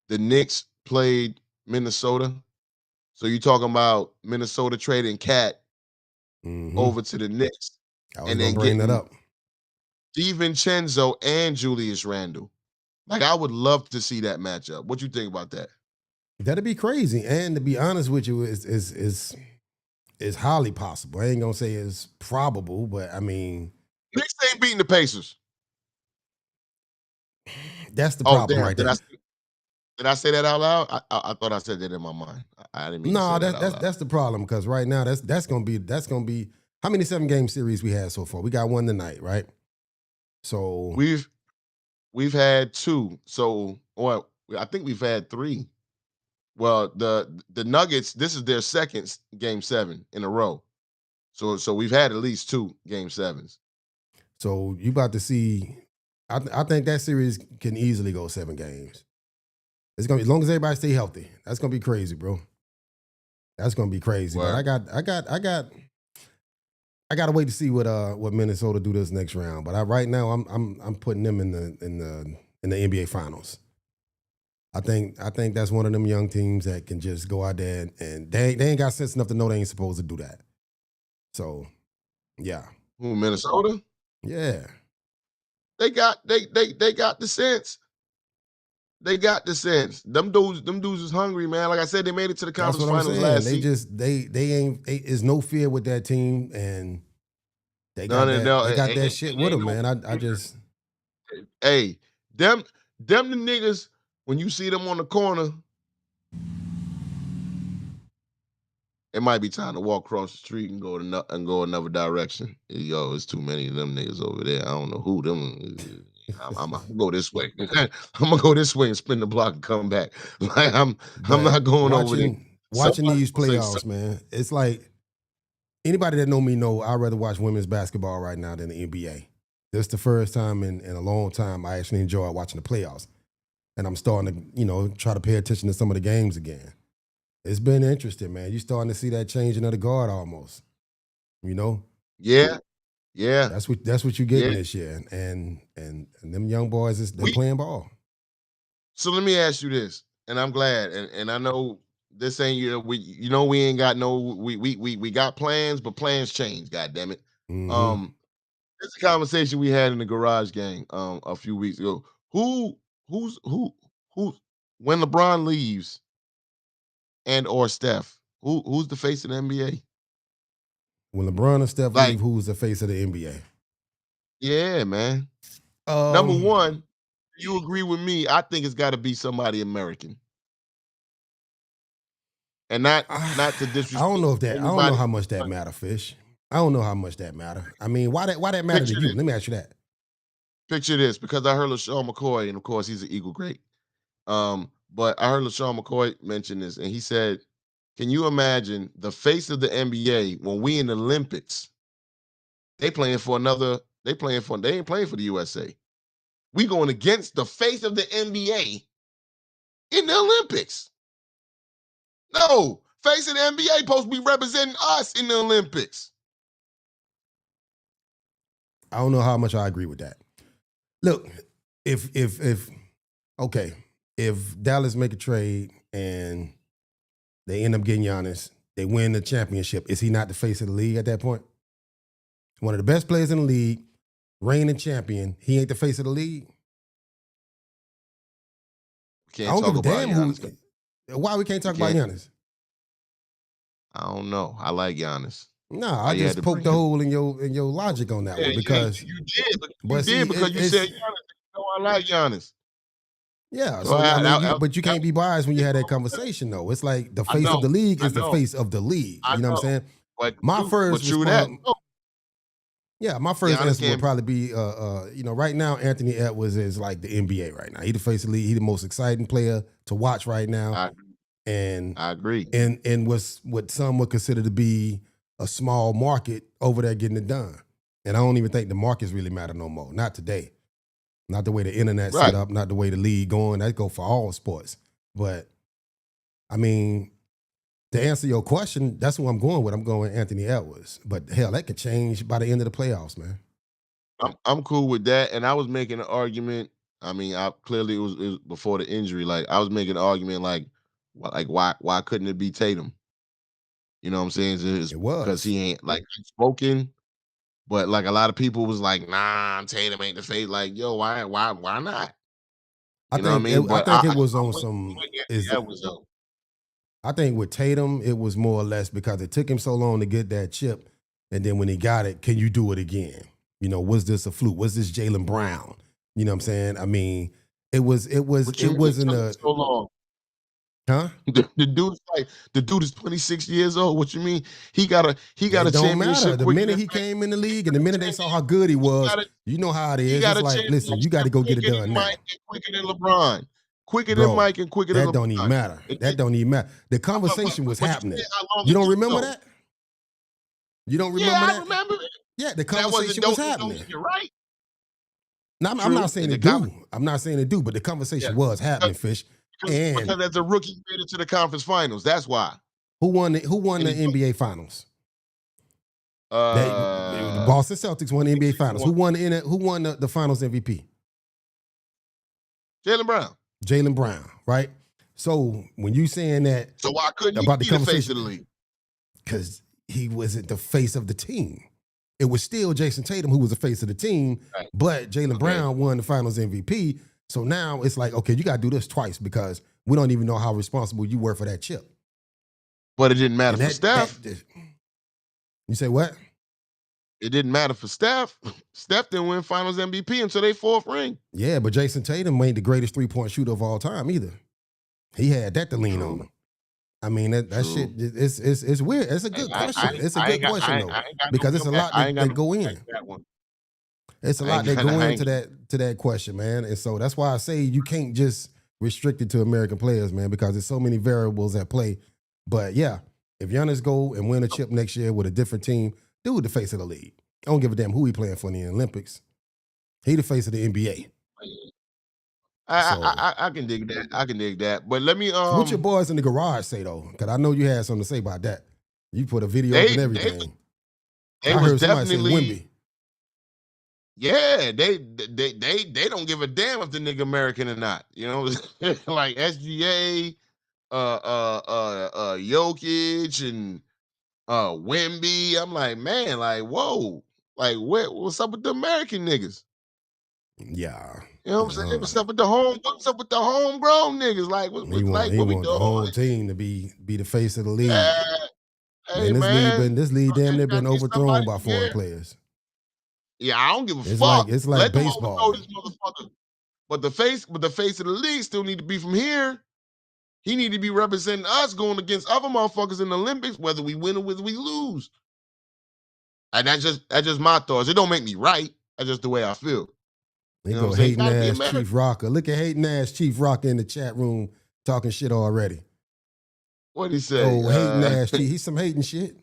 [SPEAKER 1] the Knicks played Minnesota? So you talking about Minnesota trading Cat over to the Knicks
[SPEAKER 2] I was
[SPEAKER 1] and
[SPEAKER 2] gonna
[SPEAKER 1] then
[SPEAKER 2] bring that
[SPEAKER 1] getting
[SPEAKER 2] up.
[SPEAKER 1] DiVincenzo and Julius Randle. Like, I would love to see that matchup. What you think about that?
[SPEAKER 2] That'd be crazy. And to be honest with you, is highly possible. I ain't gonna say it's probable, but I mean,
[SPEAKER 1] Knicks ain't beating the Pacers.
[SPEAKER 2] that's the
[SPEAKER 1] Oh,
[SPEAKER 2] problem
[SPEAKER 1] damn.
[SPEAKER 2] right there.
[SPEAKER 1] Did I say that out loud? I thought I said that in my mind. I didn't mean to say
[SPEAKER 2] No,
[SPEAKER 1] that out loud.
[SPEAKER 2] that's the problem because right now that's gonna be how many 7-game series we had so far? We got one tonight, right? So
[SPEAKER 1] We've had 2. So, or I think we've had 3. Well, the Nuggets, this is their second game 7 in a row. So we've had at least 2 game 7s.
[SPEAKER 2] so you about to see. I think that series can easily go 7 games. It's gonna be as long as everybody stay healthy. That's gonna be crazy, bro. That's gonna be crazy. But
[SPEAKER 1] Word.
[SPEAKER 2] I gotta wait to see what Minnesota do this next round. But right now I'm putting them in the NBA finals. I think that's one of them young teams that can just go out there and they ain't got sense enough to know they ain't supposed to do that. So yeah.
[SPEAKER 1] Who, Minnesota?
[SPEAKER 2] Yeah.
[SPEAKER 1] They got the sense. They got the sense. Them dudes is hungry, man. Like I said, they made it to the
[SPEAKER 2] That's
[SPEAKER 1] conference
[SPEAKER 2] what I'm
[SPEAKER 1] finals
[SPEAKER 2] saying.
[SPEAKER 1] last
[SPEAKER 2] They
[SPEAKER 1] season.
[SPEAKER 2] just they ain't is no fear with that team and
[SPEAKER 1] None of
[SPEAKER 2] they got that shit with
[SPEAKER 1] ain't
[SPEAKER 2] them,
[SPEAKER 1] no
[SPEAKER 2] man. I just
[SPEAKER 1] hey, them the niggas, when you see them on the corner, it might be time to walk across the street and go another direction. Yo, it's too many of them niggas over there. I don't know who them. I'm gonna go this way. I'm gonna go this way and spin the block and come back. Like I'm
[SPEAKER 2] but
[SPEAKER 1] not going over there.
[SPEAKER 2] watching
[SPEAKER 1] Somebody
[SPEAKER 2] these
[SPEAKER 1] gonna say
[SPEAKER 2] playoffs,
[SPEAKER 1] something.
[SPEAKER 2] man, it's like anybody that know I'd rather watch women's basketball right now than the NBA. This is the first time in a long time I actually enjoy watching the playoffs. And I'm starting to, try to pay attention to some of the games again. It's been interesting, man. You're starting to see that changing of the guard almost. You know?
[SPEAKER 1] Yeah, yeah,
[SPEAKER 2] That's what you're getting
[SPEAKER 1] yeah.
[SPEAKER 2] this year. And them young boys they
[SPEAKER 1] We
[SPEAKER 2] playing ball.
[SPEAKER 1] So let me ask you this, and I'm glad, and I know this ain't we ain't got no we got plans, but plans change. God damn it.
[SPEAKER 2] Mm-hmm.
[SPEAKER 1] Um, it's a conversation we had in the garage gang a few weeks ago. Who who when LeBron leaves and or Steph, who's the face of the NBA?
[SPEAKER 2] When LeBron and Steph
[SPEAKER 1] Like,
[SPEAKER 2] leave, who's the face of the NBA?
[SPEAKER 1] yeah, man. Number
[SPEAKER 2] Um,
[SPEAKER 1] one, you agree with me? I think it's got to be somebody American, and not to
[SPEAKER 2] I don't
[SPEAKER 1] disrespect
[SPEAKER 2] know if that. I don't know
[SPEAKER 1] anybody.
[SPEAKER 2] how much that matter, Fish. I don't know how much that matter. I mean, why that matter to
[SPEAKER 1] Picture
[SPEAKER 2] you?
[SPEAKER 1] this.
[SPEAKER 2] Let me ask you that.
[SPEAKER 1] Picture this, because I heard LaShawn McCoy, and of course he's an Eagle great. But I heard LaShawn McCoy mention this, and he said, "Can you imagine the face of the NBA when we in the Olympics? They playing for another. They ain't playing for the USA. We going against the face of the NBA in the Olympics. No, face of the NBA supposed to be representing us in the Olympics.
[SPEAKER 2] I don't know how much I agree with that. Look, if okay, if Dallas make a trade and They end up getting Giannis. They win the championship. Is he not the face of the league at that point? One of the best players in the league, reigning champion. He ain't the face of the league. I
[SPEAKER 1] Can't
[SPEAKER 2] don't give
[SPEAKER 1] talk
[SPEAKER 2] a
[SPEAKER 1] about
[SPEAKER 2] damn
[SPEAKER 1] Giannis.
[SPEAKER 2] why we can't talk about Giannis.
[SPEAKER 1] I don't know. I like Giannis.
[SPEAKER 2] No, I just poked the hole in your logic on that one because
[SPEAKER 1] you did because you said Giannis. No, I like Giannis.
[SPEAKER 2] Yeah, so I mean, but you can't be biased when you had that conversation, though. It's like the face of the league is the face of the league. You know what I'm saying?
[SPEAKER 1] But
[SPEAKER 2] my first response, my first
[SPEAKER 1] Giannis
[SPEAKER 2] answer would probably be, right now Anthony Edwards is like the NBA right now. He the face of the league. He the most exciting player to watch right now.
[SPEAKER 1] I agree.
[SPEAKER 2] And what's what some would consider to be a small market over there getting it done. And I don't even think the markets really matter no more. Not today. Not the way the internet set up, not the way the league going. That go for all sports. But, I mean, to answer your question, that's who I'm going with. I'm going Anthony Edwards. But, hell, that could change by the end of the playoffs, man.
[SPEAKER 1] I'm cool with that. And I was making an argument. I mean, clearly it was before the injury. Like, I was making an argument like why couldn't it be Tatum? You know what I'm saying? It was. Because he ain't, like, spoken. But like a lot of people was like, nah, Tatum ain't the face. Like, yo, why not?
[SPEAKER 2] I think it was on some. I think with Tatum, it was more or less because it took him so long to get that chip, and then when he got it, can you do it again? You know, was this a fluke? Was this Jaylen Brown? You know what I'm saying? I mean, it wasn't a
[SPEAKER 1] so long.
[SPEAKER 2] Huh?
[SPEAKER 1] The dude is 26 years old. What you mean? He got a championship.
[SPEAKER 2] Matter. The minute he came in the league and the minute they saw how good he was, you know how it is. It's like, listen, you got to go get it done now.
[SPEAKER 1] Quicker than LeBron. Quicker than Mike and quicker than LeBron.
[SPEAKER 2] That don't even matter. That don't even matter. The conversation was happening. You don't remember that? You don't remember that?
[SPEAKER 1] I remember it.
[SPEAKER 2] Yeah, the conversation was happening.
[SPEAKER 1] You're right.
[SPEAKER 2] Now, I'm not saying it do. I'm not saying it do, but the conversation was happening, Fish.
[SPEAKER 1] Because as a rookie made it to the conference finals. That's why.
[SPEAKER 2] Who won the NBA finals? The Boston Celtics won the NBA finals. Who won the finals MVP?
[SPEAKER 1] Jaylen Brown,
[SPEAKER 2] right? So when you saying that,
[SPEAKER 1] so why couldn't he be the face of the league?
[SPEAKER 2] Because he wasn't the face of the team. It was still Jason Tatum who was the face of the team, but Jaylen Brown won the finals MVP. So now it's like, okay, you got to do this twice because we don't even know how responsible you were for that chip.
[SPEAKER 1] But it didn't matter for Steph.
[SPEAKER 2] You say what?
[SPEAKER 1] It didn't matter for Steph. Steph didn't win finals MVP until their fourth ring.
[SPEAKER 2] Yeah, but Jason Tatum ain't the greatest three-point shooter of all time either. He had that to lean on. I mean, that shit, it's weird. It's a good question. It's a good question, though, because it's a lot that go in. It's a lot that go into that question, man. And so that's why I say you can't just restrict it to American players, man, because there's so many variables at play. But yeah, if Giannis go and win a chip next year with a different team, dude, the face of the league. I don't give a damn who he playing for in the Olympics. He the face of the NBA.
[SPEAKER 1] I can dig that. I can dig that. But let me
[SPEAKER 2] what your boys in the garage say though? Because I know you had something to say about that. You put a video up and everything.
[SPEAKER 1] I heard somebody say Wemby. Yeah, they don't give a damn if the nigga American or not. You know, like SGA, Jokic and Wemby. I'm like, man, like, whoa, like what's up with the American niggas?
[SPEAKER 2] Yeah.
[SPEAKER 1] You know what I'm saying? What's up with the homegrown niggas? Like, what we doing?
[SPEAKER 2] The whole team to be the face of the league.
[SPEAKER 1] Hey,
[SPEAKER 2] this league damn near been overthrown by foreign players.
[SPEAKER 1] Yeah, I don't give a fuck.
[SPEAKER 2] It's like baseball.
[SPEAKER 1] But the face of the league still need to be from here. He need to be representing us going against other motherfuckers in the Olympics, whether we win or whether we lose. And that's just my thoughts. It don't make me right. That's just the way I feel.
[SPEAKER 2] They go hating ass Chief Rocker. Look at hating ass Chief Rocker in the chat room talking shit already.
[SPEAKER 1] What'd he say?
[SPEAKER 2] Oh, hating ass Chief. He's some hating shit.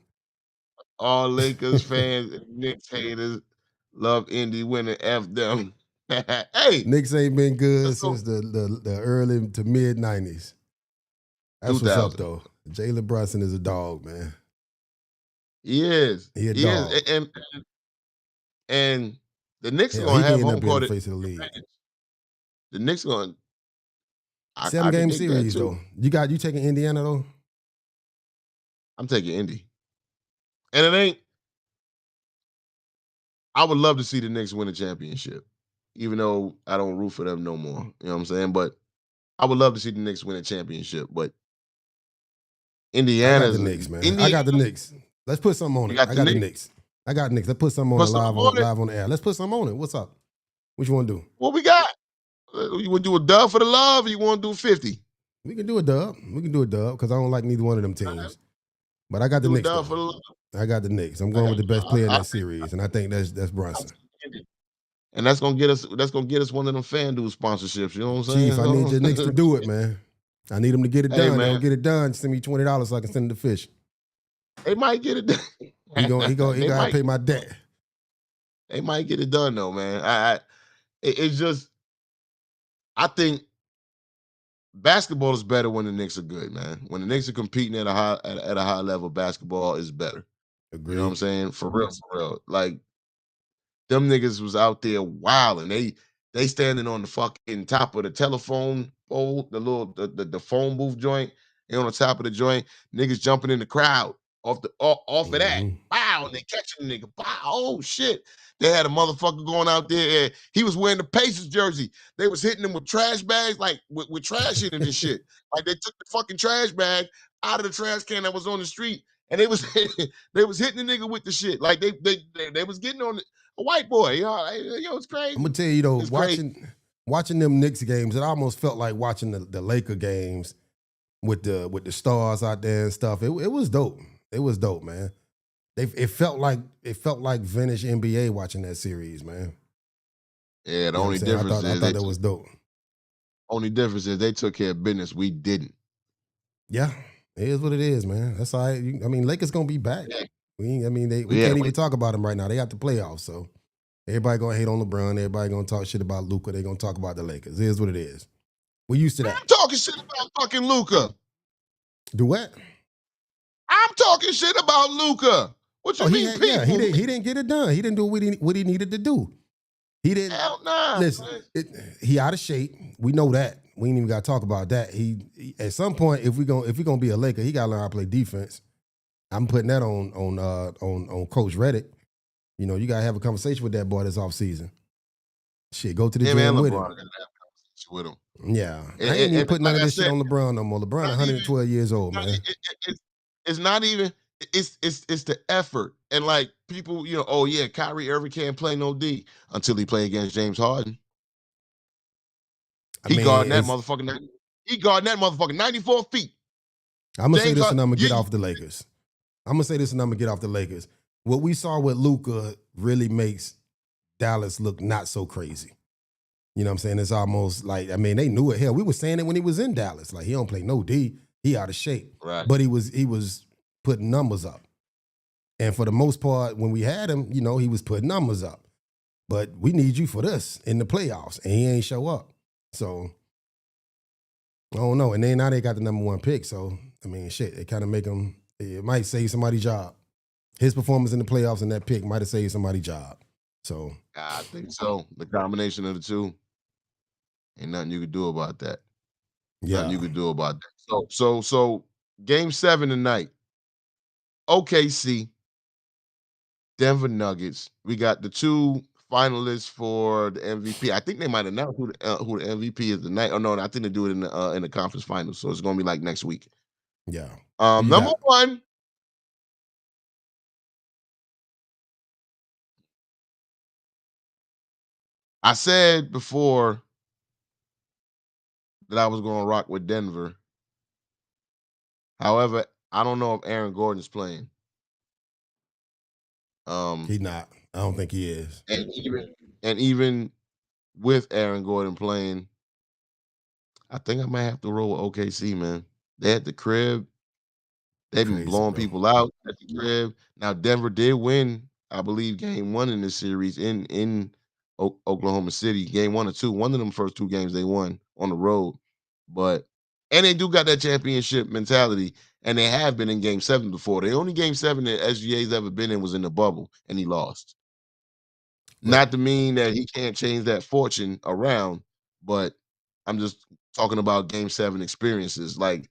[SPEAKER 1] All Lakers fans and Knicks haters love Indy winning. F them. Hey,
[SPEAKER 2] Knicks ain't been good since the early to mid 90s. That's what's up though. Jalen Brunson is a dog, man.
[SPEAKER 1] He is.
[SPEAKER 2] He a dog.
[SPEAKER 1] Is. And the Knicks are gonna have home court
[SPEAKER 2] the face of the league.
[SPEAKER 1] The Knicks going
[SPEAKER 2] 7-game series though. You taking Indiana though?
[SPEAKER 1] I'm taking Indy. And it ain't. I would love to see the Knicks win a championship, even though I don't root for them no more. You know what I'm saying? But I would love to see the Knicks win a championship. But
[SPEAKER 2] I got the
[SPEAKER 1] Indiana's
[SPEAKER 2] Knicks, man. I
[SPEAKER 1] Indiana.
[SPEAKER 2] got the Knicks. Let's put something on
[SPEAKER 1] You
[SPEAKER 2] it.
[SPEAKER 1] got
[SPEAKER 2] I
[SPEAKER 1] the
[SPEAKER 2] got the
[SPEAKER 1] Knicks.
[SPEAKER 2] Knicks. I got Knicks. Let's put something on
[SPEAKER 1] Put
[SPEAKER 2] it
[SPEAKER 1] something
[SPEAKER 2] live
[SPEAKER 1] on it.
[SPEAKER 2] on the air. Let's put something on it. What's up? What you want to do?
[SPEAKER 1] What we got? You want to do a dub for the love, or you want to do 50?
[SPEAKER 2] We can do a dub. We can do a dub because I don't like neither one of them teams. But I got the
[SPEAKER 1] Do a
[SPEAKER 2] Knicks
[SPEAKER 1] dub
[SPEAKER 2] though.
[SPEAKER 1] for the love.
[SPEAKER 2] I got the Knicks. I'm going with the best player in
[SPEAKER 1] I
[SPEAKER 2] that series, and I think that's Brunson.
[SPEAKER 1] And that's gonna get us. That's gonna get us one of them FanDuel sponsorships. You know what I'm
[SPEAKER 2] Chief,
[SPEAKER 1] saying?
[SPEAKER 2] I need your Knicks to do it, man. I need them to get it
[SPEAKER 1] Hey
[SPEAKER 2] done. They
[SPEAKER 1] man,
[SPEAKER 2] don't get it done. Send me $20 so I can send them to fish.
[SPEAKER 1] they might get it done.
[SPEAKER 2] He
[SPEAKER 1] They
[SPEAKER 2] gotta
[SPEAKER 1] might.
[SPEAKER 2] pay my debt.
[SPEAKER 1] They might get it done though, man. It's just. I think basketball is better when the Knicks are good, man. When the Knicks are competing at a high level, basketball is better. You know what I'm
[SPEAKER 2] Agree.
[SPEAKER 1] saying? For real. Like them niggas was out there wilding. They standing on the fucking top of the telephone pole, the phone booth joint. They on the top of the joint. Niggas jumping in the crowd off of that.
[SPEAKER 2] Mm-hmm.
[SPEAKER 1] Wow, and they catching the nigga. Wow, oh shit. They had a motherfucker going out there and he was wearing the Pacers jersey. They was hitting him with trash bags, like with trash in it and shit. Like they took the fucking trash bag out of the trash can that was on the street and they was they was hitting the nigga with the shit. Like they was getting on a white boy. It's crazy.
[SPEAKER 2] I'm gonna tell you though,
[SPEAKER 1] It's crazy.
[SPEAKER 2] watching them Knicks games, it almost felt like watching the Laker games with the stars out there and stuff. It was dope. It was dope, man. It felt like vintage NBA watching that series, man.
[SPEAKER 1] Yeah, the
[SPEAKER 2] You know what I'm
[SPEAKER 1] only
[SPEAKER 2] saying?
[SPEAKER 1] difference
[SPEAKER 2] I
[SPEAKER 1] is
[SPEAKER 2] thought that was dope.
[SPEAKER 1] they took care of business. We didn't.
[SPEAKER 2] Yeah, it is what it is, man. That's all right. I mean, Lakers gonna be back.
[SPEAKER 1] Yeah,
[SPEAKER 2] We
[SPEAKER 1] yeah.
[SPEAKER 2] can't even talk about them right now. They got the playoffs, so everybody gonna hate on LeBron. Everybody gonna talk shit about Luka. They gonna talk about the Lakers. It is what it is. We used to that.
[SPEAKER 1] I'm talking shit about fucking Luca.
[SPEAKER 2] Duet.
[SPEAKER 1] I'm talking shit about Luca. What
[SPEAKER 2] Oh,
[SPEAKER 1] you mean, people?
[SPEAKER 2] he didn't get it done. He didn't do what he needed to do. He didn't
[SPEAKER 1] Hell nah.
[SPEAKER 2] listen. He out of shape. We know that. We ain't even got to talk about that. He at some point, if we gonna be a Laker, he gotta learn how to play defense. I'm putting that on Coach Reddick. You know, you gotta have a conversation with that boy this offseason. Shit, go to the
[SPEAKER 1] Him
[SPEAKER 2] gym
[SPEAKER 1] and
[SPEAKER 2] with
[SPEAKER 1] LeBron
[SPEAKER 2] him.
[SPEAKER 1] gotta have a conversation with him.
[SPEAKER 2] Yeah, I ain't even putting none
[SPEAKER 1] like
[SPEAKER 2] of
[SPEAKER 1] I
[SPEAKER 2] this shit
[SPEAKER 1] said,
[SPEAKER 2] on LeBron no more. LeBron,
[SPEAKER 1] not even
[SPEAKER 2] 112 years old,
[SPEAKER 1] not,
[SPEAKER 2] man.
[SPEAKER 1] it's not even it's the effort and like people, oh yeah, Kyrie Irving can't play no D until he play against James Harden.
[SPEAKER 2] I
[SPEAKER 1] He
[SPEAKER 2] mean,
[SPEAKER 1] guarding that motherfucking 94 feet.
[SPEAKER 2] I'm gonna say
[SPEAKER 1] James
[SPEAKER 2] this and
[SPEAKER 1] Harden,
[SPEAKER 2] I'm gonna get off the Lakers. What we saw with Luka really makes Dallas look not so crazy. You know what I'm saying? It's almost like, I mean, they knew it. Hell, we were saying it when he was in Dallas. Like, he don't play no D. He out of shape.
[SPEAKER 1] right?
[SPEAKER 2] But he was putting numbers up. And for the most part, when we had him, you know, he was putting numbers up. But we need you for this in the playoffs. And he ain't show up. So, I don't know. And then now they got the number one pick. So, I mean, shit, it kind of make him, it might save somebody's job. His performance in the playoffs and that pick might have saved somebody's job. So,
[SPEAKER 1] I think so. The combination of the two, ain't nothing you could do about that.
[SPEAKER 2] yeah.
[SPEAKER 1] Nothing you could do about that. So game 7 tonight. OKC, Denver Nuggets. We got the two finalists for the MVP. I think they might announce who the MVP is tonight. Oh no, I think they do it in the conference finals. So it's gonna be like next week.
[SPEAKER 2] Yeah. Who you
[SPEAKER 1] Number
[SPEAKER 2] got?
[SPEAKER 1] one. I said before that I was gonna rock with Denver. However, I don't know if Aaron Gordon's playing.
[SPEAKER 2] He not. I don't think he is.
[SPEAKER 1] And even with Aaron Gordon playing, I think I might have to roll with OKC, man. They at the crib. They've been
[SPEAKER 2] Crazy,
[SPEAKER 1] blowing
[SPEAKER 2] bro.
[SPEAKER 1] people out at the crib. Now Denver did win, I believe, game 1 in this series in Oklahoma City. Game 1 or 2. One of them first 2 games they won on the road. But and they do got that championship mentality, and they have been in game 7 before. The only game 7 that SGA's ever been in was in the bubble, and he lost.
[SPEAKER 2] Right.
[SPEAKER 1] Not to mean that he can't change that fortune around, but I'm just talking about game 7 experiences. Like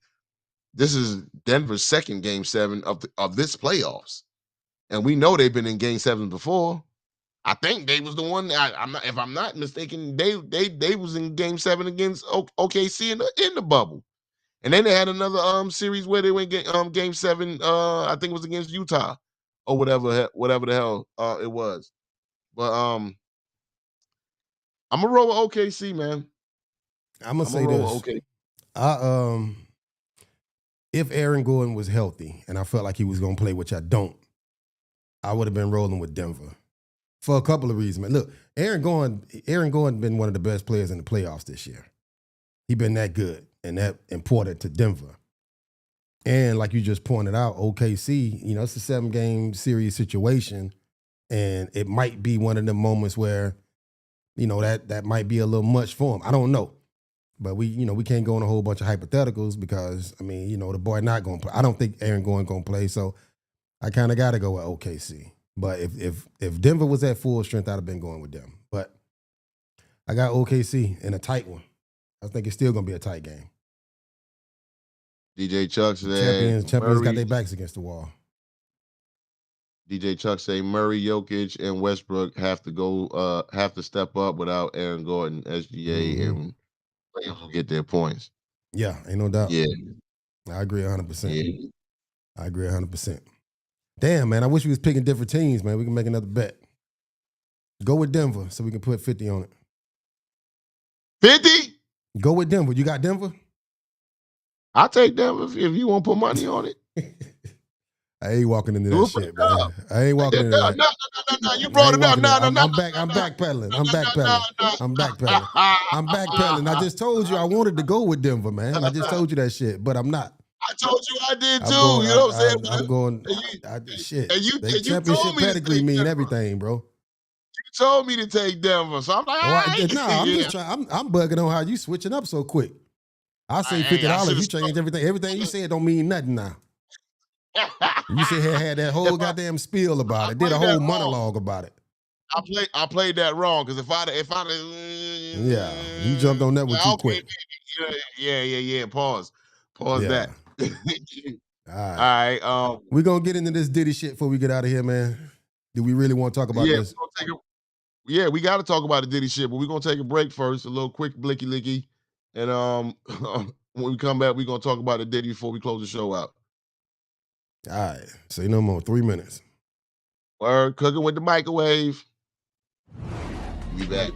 [SPEAKER 1] this is Denver's second Game 7 of this playoffs, and we know they've been in Game 7 before. I think they was the one. If I'm not mistaken, they was in Game 7 against OKC in the bubble, and then they had another series where they went Game 7. I think it was against Utah or whatever the hell it was. But I'm gonna roll with OKC, man.
[SPEAKER 2] I'm gonna say this.
[SPEAKER 1] Okay.
[SPEAKER 2] If Aaron Gordon was healthy and I felt like he was gonna play, which I don't, I would have been rolling with Denver for a couple of reasons. Man, look, Aaron Gordon been one of the best players in the playoffs this year. He been that good and that important to Denver. And like you just pointed out, OKC, it's a 7-game series situation, and it might be one of the moments where, that might be a little much for him. I don't know. But we can't go on a whole bunch of hypotheticals because, the boy not going to play. I don't think Aaron Gordon going to play, so I kind of got to go with OKC. But if Denver was at full strength, I'd have been going with them. But I got OKC in a tight one. I think it's still going to be a tight game.
[SPEAKER 1] DJ Chuck said
[SPEAKER 2] champions got their backs against the wall.
[SPEAKER 1] DJ Chuck say Murray, Jokic, and Westbrook have to step up without Aaron Gordon, SGA, and players will get their points.
[SPEAKER 2] Yeah, ain't no doubt.
[SPEAKER 1] Yeah.
[SPEAKER 2] I agree 100%. Yeah. I agree 100%. Damn, man, I wish we was picking different teams, man. We can make another bet. Go with Denver so we can put 50 on it.
[SPEAKER 1] 50?
[SPEAKER 2] Go with Denver. You got Denver?
[SPEAKER 1] I'll take Denver if you want to put money on it.
[SPEAKER 2] I ain't walking into that shit, man. I ain't walking into that.
[SPEAKER 1] No. You brought it up. No.
[SPEAKER 2] I'm backpedaling. I'm backpedaling. I just told you I wanted to go with Denver, man. I just told you that shit, but I'm not.
[SPEAKER 1] I told you I did too. You know what I'm saying?
[SPEAKER 2] I'm going. Shit. They championship pedigree mean everything, bro.
[SPEAKER 1] You told me to take Denver, so I'm like,
[SPEAKER 2] I'm just trying. I'm bugging on how you switching up so quick. I say $50. You change everything. Everything you said don't mean nothing now. You said had that whole goddamn spiel about it. Did a whole monologue about it.
[SPEAKER 1] I played that wrong because if I
[SPEAKER 2] yeah, you jumped on that one too quick.
[SPEAKER 1] Yeah. Pause that. All right.
[SPEAKER 2] We're gonna get into this Diddy shit before we get out of here, man. Do we really want to talk about this?
[SPEAKER 1] We got to talk about the Diddy shit, but we're gonna take a break first, a little quick blicky licky, and when we come back, we're gonna talk about the Diddy before we close the show out.
[SPEAKER 2] All right. Say no more. 3 minutes.
[SPEAKER 1] Word, cooking with the microwave. Be back.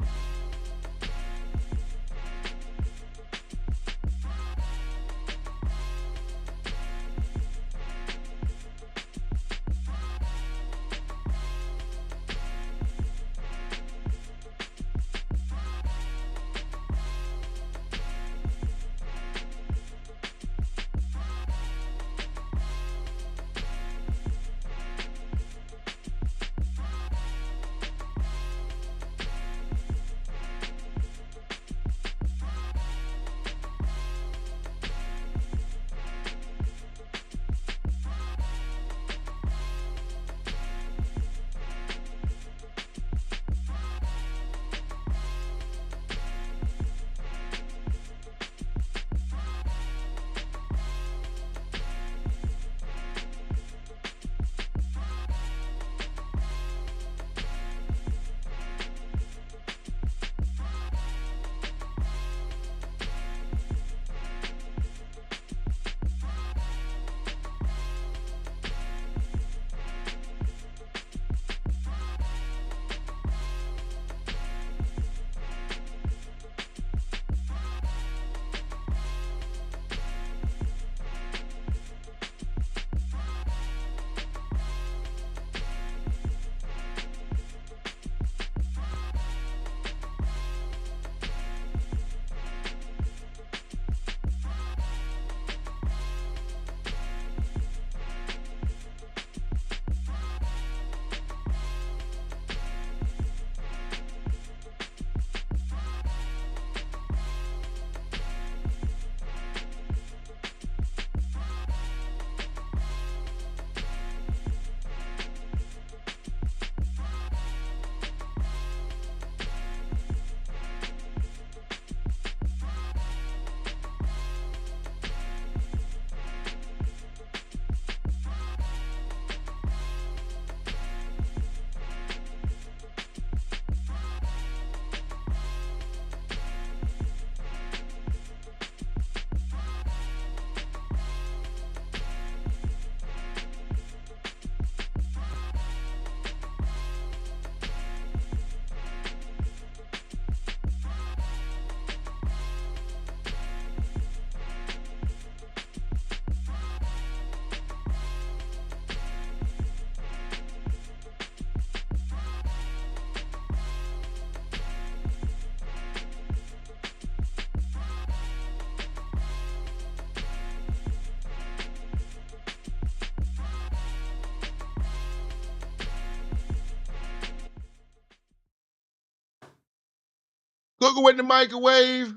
[SPEAKER 1] Cooking with the microwave.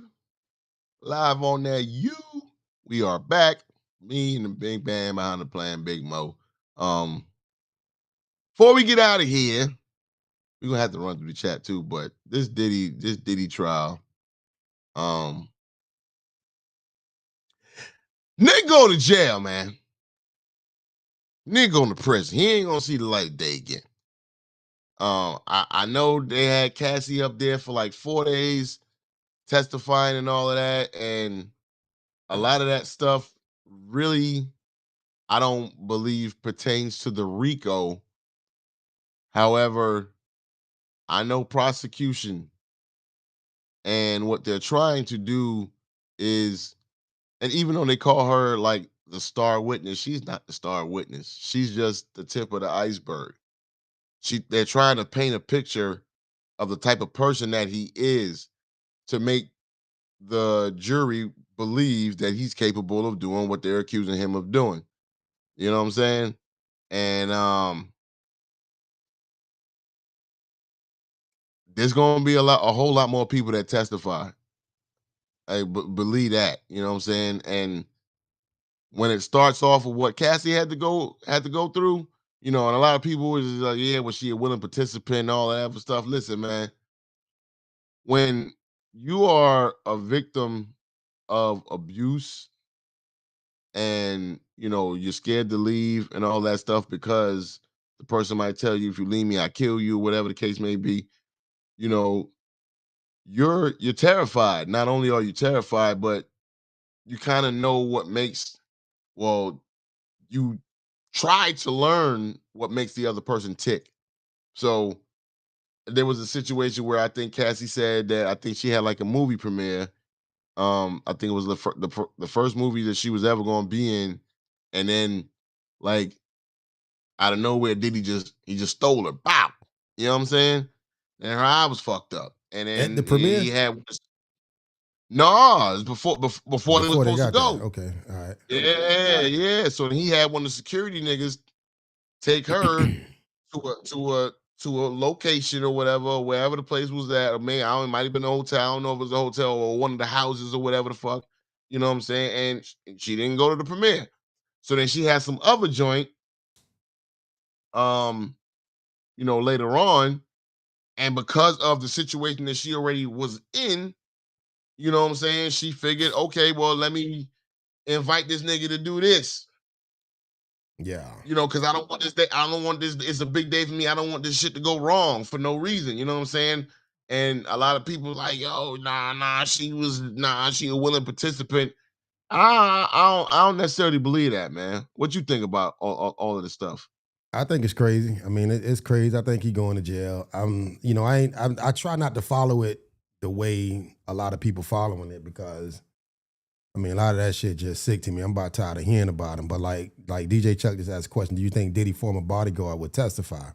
[SPEAKER 1] Live on that We are back. Me and the big band behind the plan, Big Mo. Before we get out of here, we're gonna have to run through the chat too, but this Diddy trial. Nick go to jail, man. Nick going to prison. He ain't gonna see the light of day again. I know they had Cassie up there for like 4 days testifying and all of that, and a lot of that stuff really, I don't believe pertains to the RICO. However, I know prosecution and what they're trying to do is, and even though they call her like the star witness, she's not the star witness. She's just the tip of the iceberg. They're trying to paint a picture of the type of person that he is to make the jury believe that he's capable of doing what they're accusing him of doing. You know what I'm saying? And there's gonna be a whole lot more people that testify. I believe that. You know what I'm saying? And when it starts off with what Cassie had to go through, and a lot of people was like, yeah, was she a willing participant and all that other stuff? Listen, man, when you are a victim of abuse and you're scared to leave and all that stuff because the person might tell you, if you leave me, I kill you, whatever the case may be, you know, you're terrified. Not only are you terrified, but you kind of know what makes, well, you try to learn what makes the other person tick. So there was a situation where I think Cassie said that I think she had like a movie premiere. I think it was the first movie that she was ever going to be in, and then like out of nowhere, he just stole her. Bow. You know what I'm saying? And her eye was fucked up. And
[SPEAKER 2] At the
[SPEAKER 1] then
[SPEAKER 2] premiere?
[SPEAKER 1] he had no, it's before they was
[SPEAKER 2] Before they
[SPEAKER 1] supposed to
[SPEAKER 2] got there.
[SPEAKER 1] go.
[SPEAKER 2] Okay. All right.
[SPEAKER 1] Yeah, yeah. So he had one of the security niggas take her to a location or whatever, wherever the place was at. Or maybe I don't, it might have been a hotel. I don't know if it was a hotel or one of the houses or whatever the fuck. You know what I'm saying? And she didn't go to the premiere. So then she had some other joint, um, later on. And because of the situation that she already was in, you know what I'm saying? She figured, okay, well, let me invite this nigga to do this.
[SPEAKER 2] Yeah.
[SPEAKER 1] Because I don't want this day. I don't want this. It's a big day for me. I don't want this shit to go wrong for no reason. You know what I'm saying? And a lot of people like, yo, nah, she a willing participant. I don't necessarily believe that, man. What you think about all of this stuff?
[SPEAKER 2] I think it's crazy. I mean, it's crazy. I think he going to jail. I try not to follow it the way a lot of people following it because I mean, a lot of that shit just sick to me. I'm about tired of hearing about him. But like DJ Chuck just asked a question: do you think Diddy former bodyguard would testify? I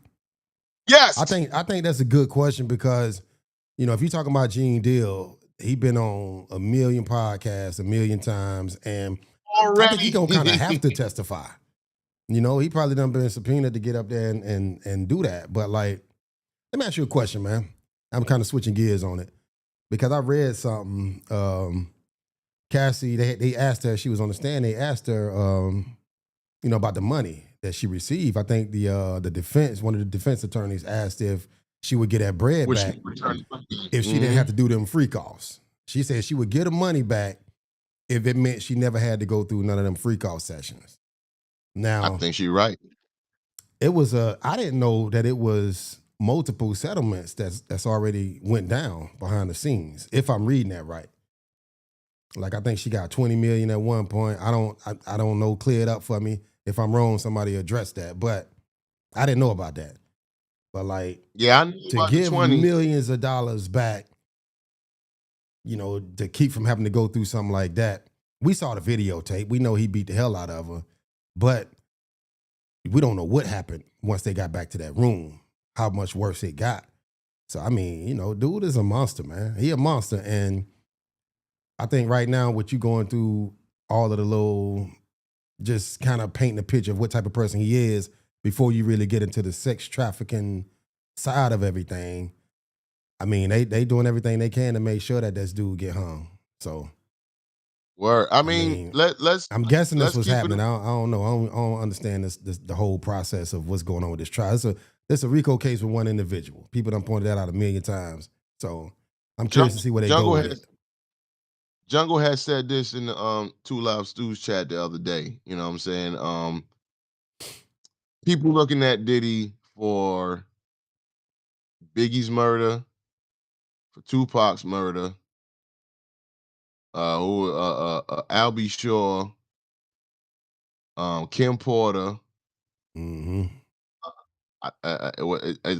[SPEAKER 1] Yes.
[SPEAKER 2] think that's a good question because if you're talking about Gene Deal, he been on a million podcasts a million times, and I think he
[SPEAKER 1] Already.
[SPEAKER 2] gonna kind of have to testify. He probably done been subpoenaed to get up there and do that. But like, let me ask you a question, man. I'm kind of switching gears on it because I read something. Cassie, they asked her, she was on the stand, they asked her, about the money that she received. I think the defense, one of the defense attorneys asked if she would get that bread
[SPEAKER 1] Which
[SPEAKER 2] back if she didn't have to do them free costs. She said she would get the money back if it meant she never had to go through none of them free cost sessions.
[SPEAKER 1] I
[SPEAKER 2] Now,
[SPEAKER 1] think she's right.
[SPEAKER 2] it was I didn't know that it was multiple settlements that's already went down behind the scenes, if I'm reading that right. Like I think she got 20 million at one point. I don't know, clear it up for me. If I'm wrong, somebody address that. But I didn't know about that. But like
[SPEAKER 1] Yeah, I knew
[SPEAKER 2] to
[SPEAKER 1] about the
[SPEAKER 2] give
[SPEAKER 1] 20.
[SPEAKER 2] millions of dollars back, to keep from having to go through something like that. We saw the videotape. We know he beat the hell out of her. But we don't know what happened once they got back to that room, how much worse it got. So I mean, dude is a monster, man. He a monster. And I think right now, with you going through all of the little, just kind of painting a picture of what type of person he is before you really get into the sex trafficking side of everything. I mean, they doing everything they can to make sure that this dude get hung. So,
[SPEAKER 1] Word. I
[SPEAKER 2] I
[SPEAKER 1] mean,
[SPEAKER 2] mean,
[SPEAKER 1] let's
[SPEAKER 2] I'm guessing this
[SPEAKER 1] let's
[SPEAKER 2] was
[SPEAKER 1] keep it.
[SPEAKER 2] happening. I don't know. I don't understand this the whole process of what's going on with this trial. It's a RICO case with one individual. People done pointed that out a million times. So I'm curious to see where they go
[SPEAKER 1] Jungle
[SPEAKER 2] with
[SPEAKER 1] has
[SPEAKER 2] it.
[SPEAKER 1] Jungle has said this in the Two Live Stews chat the other day. You know what I'm saying? People looking at Diddy for Biggie's murder, for Tupac's murder, Albie Shaw, Kim Porter.
[SPEAKER 2] Mm-hmm.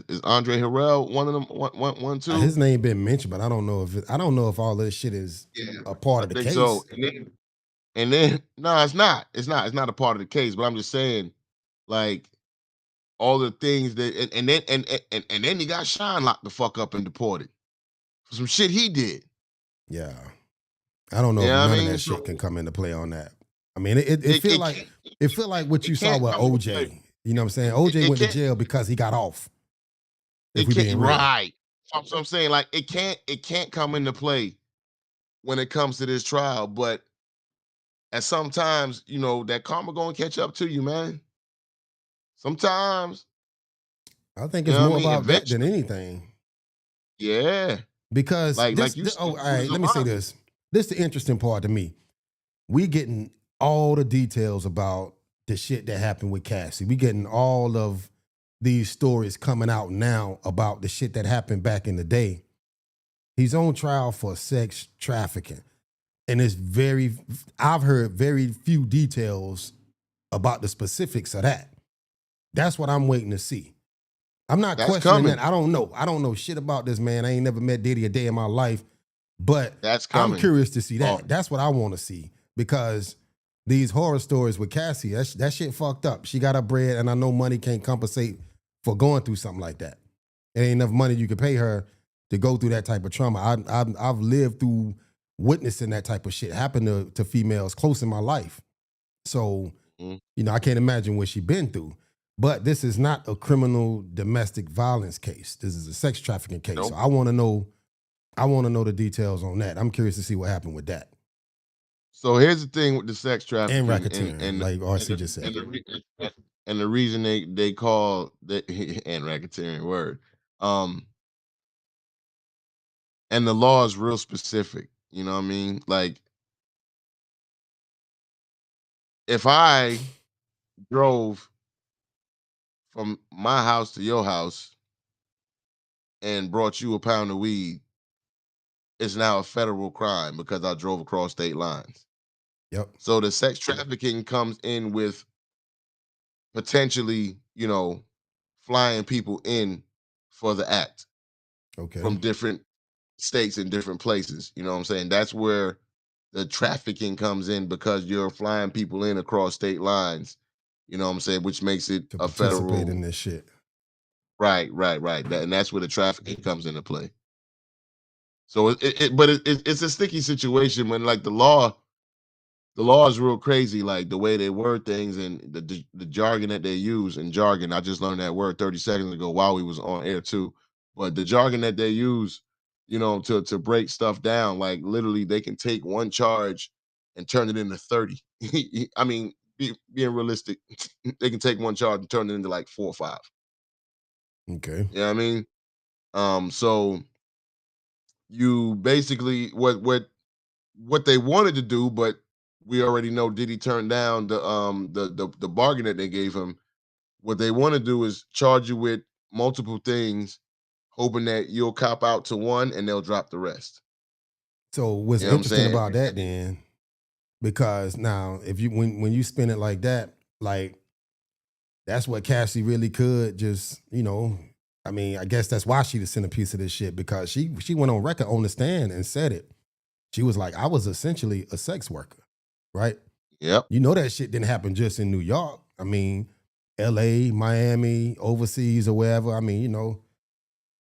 [SPEAKER 1] Is Andre Harrell one of them? One too?
[SPEAKER 2] His name been mentioned, but I don't know if all this shit is
[SPEAKER 1] Yeah,
[SPEAKER 2] a part
[SPEAKER 1] I
[SPEAKER 2] of the
[SPEAKER 1] think so.
[SPEAKER 2] case.
[SPEAKER 1] And then no, it's not. It's not a part of the case. But I'm just saying, like all the things that, and then he got Shine locked the fuck up and deported for some shit he did.
[SPEAKER 2] Yeah. I don't know if
[SPEAKER 1] Yeah, I
[SPEAKER 2] none of
[SPEAKER 1] mean,
[SPEAKER 2] that
[SPEAKER 1] so
[SPEAKER 2] shit can come into play on that. I mean, it
[SPEAKER 1] it
[SPEAKER 2] feel
[SPEAKER 1] it
[SPEAKER 2] like
[SPEAKER 1] can't
[SPEAKER 2] it feel like what
[SPEAKER 1] it
[SPEAKER 2] you saw
[SPEAKER 1] can't
[SPEAKER 2] with
[SPEAKER 1] come into play.
[SPEAKER 2] OJ. You know what I'm saying? OJ
[SPEAKER 1] It
[SPEAKER 2] went to
[SPEAKER 1] can't
[SPEAKER 2] jail because he got off. If
[SPEAKER 1] it
[SPEAKER 2] we
[SPEAKER 1] can't
[SPEAKER 2] being real.
[SPEAKER 1] right. So I'm saying like it can't come into play when it comes to this trial, but at sometimes, that karma gonna catch up to you, man. Sometimes,
[SPEAKER 2] I think
[SPEAKER 1] you
[SPEAKER 2] it's
[SPEAKER 1] know what I
[SPEAKER 2] more
[SPEAKER 1] mean?
[SPEAKER 2] about that than
[SPEAKER 1] Eventually.
[SPEAKER 2] anything.
[SPEAKER 1] Yeah.
[SPEAKER 2] Because
[SPEAKER 1] Like you
[SPEAKER 2] all
[SPEAKER 1] said,
[SPEAKER 2] right,
[SPEAKER 1] lose a
[SPEAKER 2] let me say
[SPEAKER 1] mommy.
[SPEAKER 2] this. This the interesting part to me. We getting all the details about the shit that happened with Cassie. We getting all of these stories coming out now about the shit that happened back in the day. He's on trial for sex trafficking. And I've heard very few details about the specifics of that. That's what I'm waiting to see. I'm not
[SPEAKER 1] That's
[SPEAKER 2] questioning
[SPEAKER 1] coming.
[SPEAKER 2] that. I don't know. I don't know shit about this man. I ain't never met Diddy a day in my life, but
[SPEAKER 1] That's
[SPEAKER 2] I'm
[SPEAKER 1] coming.
[SPEAKER 2] curious to see
[SPEAKER 1] Oh,
[SPEAKER 2] that. That's what I want to see because these horror stories with Cassie, that shit fucked up. She got her bread, and I know money can't compensate for going through something like that. There ain't enough money you can pay her to go through that type of trauma. I've lived through witnessing that type of shit happen to females close in my life. So,
[SPEAKER 1] mhm.
[SPEAKER 2] I can't imagine what she been through. But this is not a criminal domestic violence case. This is a sex trafficking case. So
[SPEAKER 1] Nope.
[SPEAKER 2] I want to know the details on that. I'm curious to see what happened with that.
[SPEAKER 1] So here's the thing with the sex
[SPEAKER 2] And
[SPEAKER 1] trafficking
[SPEAKER 2] racketeering, like
[SPEAKER 1] and
[SPEAKER 2] RC
[SPEAKER 1] the,
[SPEAKER 2] just said.
[SPEAKER 1] and the, re- and the reason they call the and racketeering word, um, and the law is real specific. You know what I mean? Like if I drove from my house to your house and brought you a pound of weed, it's now a federal crime because I drove across state lines.
[SPEAKER 2] Yep.
[SPEAKER 1] So the sex trafficking comes in with potentially, flying people in for the act
[SPEAKER 2] Okay.
[SPEAKER 1] from different states and different places. You know what I'm saying? That's where the trafficking comes in because you're flying people in across state lines. You know what I'm saying? Which makes it
[SPEAKER 2] To
[SPEAKER 1] a
[SPEAKER 2] participate in
[SPEAKER 1] federal.
[SPEAKER 2] this shit.
[SPEAKER 1] Right. And that's where the trafficking comes into play. So it's a sticky situation when like the law is real crazy, like the way they word things and the jargon that they use. And jargon, I just learned that word 30 seconds ago while we was on air too. But the jargon that they use, to break stuff down, like literally they can take one charge and turn it into 30. I mean, being realistic, they can take one charge and turn it into like 4 or 5.
[SPEAKER 2] Okay.
[SPEAKER 1] You know what I mean? So you basically what they wanted to do, but we already know Diddy turned down the bargain that they gave him. What they want to do is charge you with multiple things, hoping that you'll cop out to one and they'll drop the rest.
[SPEAKER 2] So what's
[SPEAKER 1] You know what I'm
[SPEAKER 2] interesting
[SPEAKER 1] saying?
[SPEAKER 2] about that then, because now if you when you spin it like that, like that's what Cassie really could just, I mean, I guess that's why she the centerpiece of this shit because she went on record on the stand and said it. She was like, I was essentially a sex worker, right?
[SPEAKER 1] Yep.
[SPEAKER 2] You know that shit didn't happen just in New York. I mean, LA, Miami, overseas or wherever. I mean,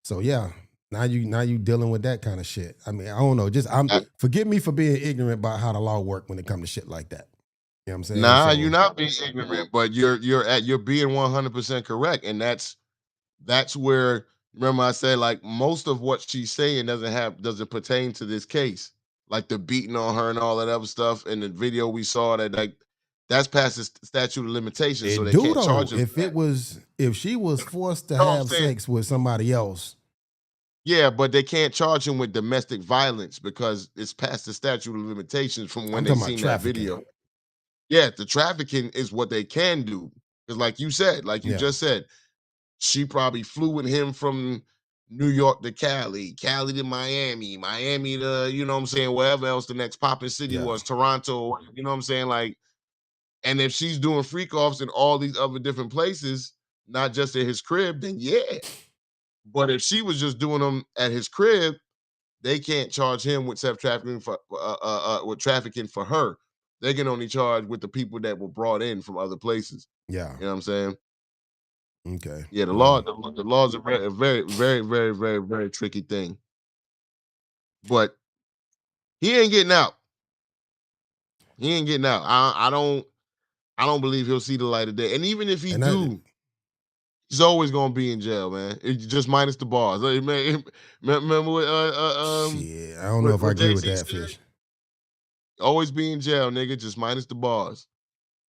[SPEAKER 2] so yeah. Now you dealing with that kind of shit. I mean, I don't know. Just I'm
[SPEAKER 1] Uh,
[SPEAKER 2] forgive me for being ignorant about how the law work when it comes to shit like that. You know what I'm saying?
[SPEAKER 1] Nah, you're
[SPEAKER 2] So
[SPEAKER 1] not being ignorant, but you're being 100% correct, and that's where Remember I said like most of what she's saying doesn't pertain to this case. Like the beating on her and all that other stuff in the video we saw that like that's past the statute of limitations, so
[SPEAKER 2] It
[SPEAKER 1] they
[SPEAKER 2] do
[SPEAKER 1] can't
[SPEAKER 2] though.
[SPEAKER 1] charge him for that.
[SPEAKER 2] If she was forced to
[SPEAKER 1] No, I'm
[SPEAKER 2] have
[SPEAKER 1] saying
[SPEAKER 2] sex with somebody else,
[SPEAKER 1] yeah, but they can't charge him with domestic violence because it's past the statute of limitations from when
[SPEAKER 2] I'm
[SPEAKER 1] they
[SPEAKER 2] talking about
[SPEAKER 1] seen that
[SPEAKER 2] trafficking.
[SPEAKER 1] video. Yeah, the trafficking is what they can do. Because like you said, like you
[SPEAKER 2] Yeah,
[SPEAKER 1] just said, she probably flew with him from New York to Cali, Cali to Miami, Miami to, you know what I'm saying, wherever else the next popping city
[SPEAKER 2] yeah,
[SPEAKER 1] was, Toronto, you know what I'm saying? Like, and if she's doing freak offs in all these other different places, not just at his crib, then yeah. But if she was just doing them at his crib, they can't charge him with sex trafficking for with trafficking for her. They can only charge with the people that were brought in from other places.
[SPEAKER 2] yeah.
[SPEAKER 1] You know what I'm saying?
[SPEAKER 2] Okay.
[SPEAKER 1] Yeah, the law,
[SPEAKER 2] Well,
[SPEAKER 1] the laws are a very, very, very, very, very tricky thing. But he ain't getting out. He ain't getting out. I don't believe he'll see the light of day. And even if he
[SPEAKER 2] and that
[SPEAKER 1] do, he's always gonna be in jail, man. It's just minus the bars. Like, man, remember
[SPEAKER 2] shit. I don't know if I
[SPEAKER 1] what
[SPEAKER 2] agree
[SPEAKER 1] Jay
[SPEAKER 2] with
[SPEAKER 1] Z
[SPEAKER 2] that,
[SPEAKER 1] said?
[SPEAKER 2] Fish.
[SPEAKER 1] Always be in jail, nigga. Just minus the bars.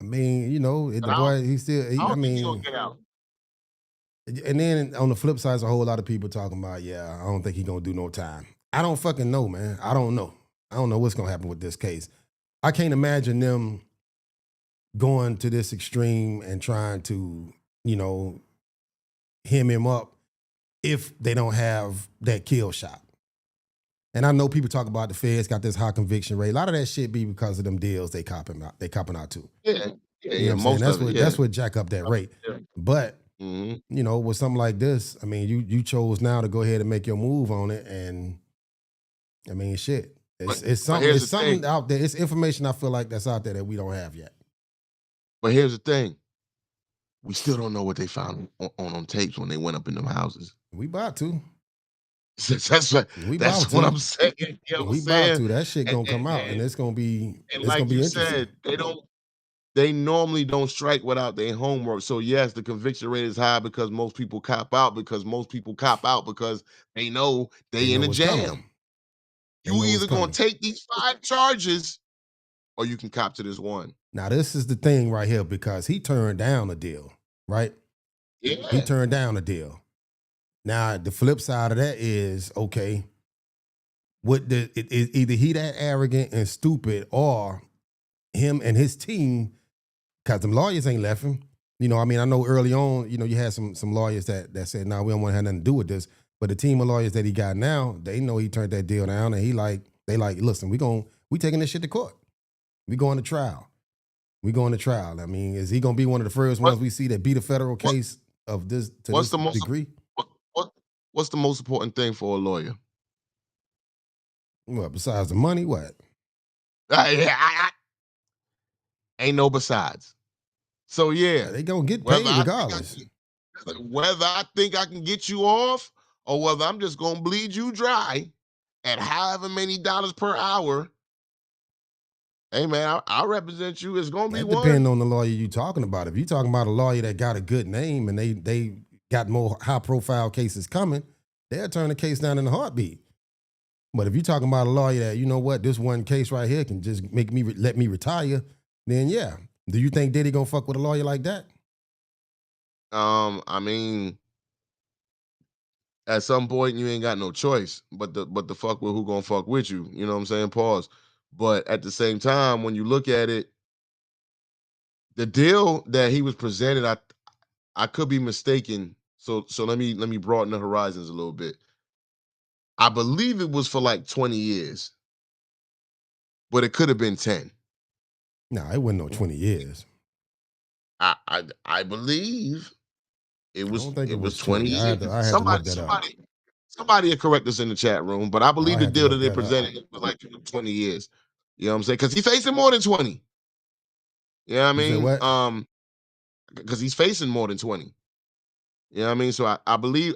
[SPEAKER 2] I mean,
[SPEAKER 1] But
[SPEAKER 2] the boy, he still.
[SPEAKER 1] I
[SPEAKER 2] I
[SPEAKER 1] don't think he gonna
[SPEAKER 2] mean,
[SPEAKER 1] get out.
[SPEAKER 2] and then on the flip side, there's a whole lot of people talking about, yeah, I don't think he gonna do no time. I don't fucking know, man. I don't know. I don't know what's gonna happen with this case. I can't imagine them going to this extreme and trying to, you know, hem him up if they don't have that kill shot. And I know people talk about the feds got this high conviction rate. A lot of that shit be because of them deals they copping out. They copping out too.
[SPEAKER 1] Yeah, yeah,
[SPEAKER 2] You know what
[SPEAKER 1] yeah.
[SPEAKER 2] I'm saying?
[SPEAKER 1] Most of it, yeah.
[SPEAKER 2] That's what jack up that rate.
[SPEAKER 1] Yeah.
[SPEAKER 2] But
[SPEAKER 1] hmm
[SPEAKER 2] with something like this, I mean, you chose now to go ahead and make your move on it, and I mean, shit.
[SPEAKER 1] But
[SPEAKER 2] It's
[SPEAKER 1] but
[SPEAKER 2] something.
[SPEAKER 1] here's
[SPEAKER 2] It's
[SPEAKER 1] the thing.
[SPEAKER 2] something out there. It's information I feel like that's out there that we don't have yet.
[SPEAKER 1] But here's the thing. We still don't know what they found on tapes when they went up in them houses.
[SPEAKER 2] We about to.
[SPEAKER 1] That's what
[SPEAKER 2] We about
[SPEAKER 1] that's what
[SPEAKER 2] to.
[SPEAKER 1] I'm saying. You know what I'm
[SPEAKER 2] We about
[SPEAKER 1] saying?
[SPEAKER 2] to. That shit
[SPEAKER 1] And,
[SPEAKER 2] gonna
[SPEAKER 1] and,
[SPEAKER 2] come out, and
[SPEAKER 1] and, and
[SPEAKER 2] it's gonna
[SPEAKER 1] like
[SPEAKER 2] be
[SPEAKER 1] you
[SPEAKER 2] interesting.
[SPEAKER 1] said, they normally don't strike without their homework. So yes, the conviction rate is high because most people cop out because they know
[SPEAKER 2] They
[SPEAKER 1] they in
[SPEAKER 2] know
[SPEAKER 1] a
[SPEAKER 2] what's coming.
[SPEAKER 1] jam.
[SPEAKER 2] They
[SPEAKER 1] You
[SPEAKER 2] know what's
[SPEAKER 1] either gonna
[SPEAKER 2] coming.
[SPEAKER 1] take these 5 charges or you can cop to this one.
[SPEAKER 2] Now, this is the thing right here because he turned down a deal, right? He
[SPEAKER 1] Yeah.
[SPEAKER 2] turned down a deal. Now, the flip side of that is okay. Either he that arrogant and stupid, or him and his team, because them lawyers ain't left him. I mean, I know early on, you had some lawyers that said, "No, we don't want to have nothing to do with this." But the team of lawyers that he got now, they know he turned that deal down, and they like, listen, we taking this shit to court. We going to trial. We going to trial. I mean, is he gonna be one of the first
[SPEAKER 1] What
[SPEAKER 2] ones we see that beat a federal
[SPEAKER 1] what
[SPEAKER 2] case of this to
[SPEAKER 1] what's
[SPEAKER 2] this
[SPEAKER 1] the most
[SPEAKER 2] degree?
[SPEAKER 1] what, what what's the most important thing for a lawyer?
[SPEAKER 2] What besides the money? What?
[SPEAKER 1] Ain't no besides. So yeah,
[SPEAKER 2] They gonna get
[SPEAKER 1] whether
[SPEAKER 2] paid
[SPEAKER 1] I think I
[SPEAKER 2] regardless.
[SPEAKER 1] whether I think I can get you off or whether I'm just gonna bleed you dry at however many dollars per hour, hey man, I'll represent you. It's gonna be
[SPEAKER 2] That depends
[SPEAKER 1] one.
[SPEAKER 2] on the lawyer you talking about. If you talking about a lawyer that got a good name and they got more high profile cases coming, they'll turn the case down in a heartbeat. But if you talking about a lawyer that, you know what, this one case right here can just make me let me retire, then yeah. Do you think Diddy gonna fuck with a lawyer like that?
[SPEAKER 1] I mean, at some point you ain't got no choice but the fuck with who gonna fuck with you. You know what I'm saying? Pause. But at the same time, when you look at it, the deal that he was presented, I could be mistaken. So let me broaden the horizons a little bit. I believe it was for like 20 years, but it could have been 10.
[SPEAKER 2] Nah, it wasn't no 20 years.
[SPEAKER 1] I believe
[SPEAKER 2] I don't think it
[SPEAKER 1] it was
[SPEAKER 2] was
[SPEAKER 1] 20
[SPEAKER 2] 20.
[SPEAKER 1] years.
[SPEAKER 2] I had to
[SPEAKER 1] Somebody
[SPEAKER 2] look that up.
[SPEAKER 1] somebody somebody will correct us in the chat room, but I
[SPEAKER 2] I
[SPEAKER 1] believe the
[SPEAKER 2] had to
[SPEAKER 1] deal that
[SPEAKER 2] look
[SPEAKER 1] they
[SPEAKER 2] that up.
[SPEAKER 1] presented was like 20 years. You know what I'm saying? Because he's facing more than 20. You know what I
[SPEAKER 2] You said
[SPEAKER 1] mean?
[SPEAKER 2] what?
[SPEAKER 1] Because he's facing more than 20. You know what I mean? So I believe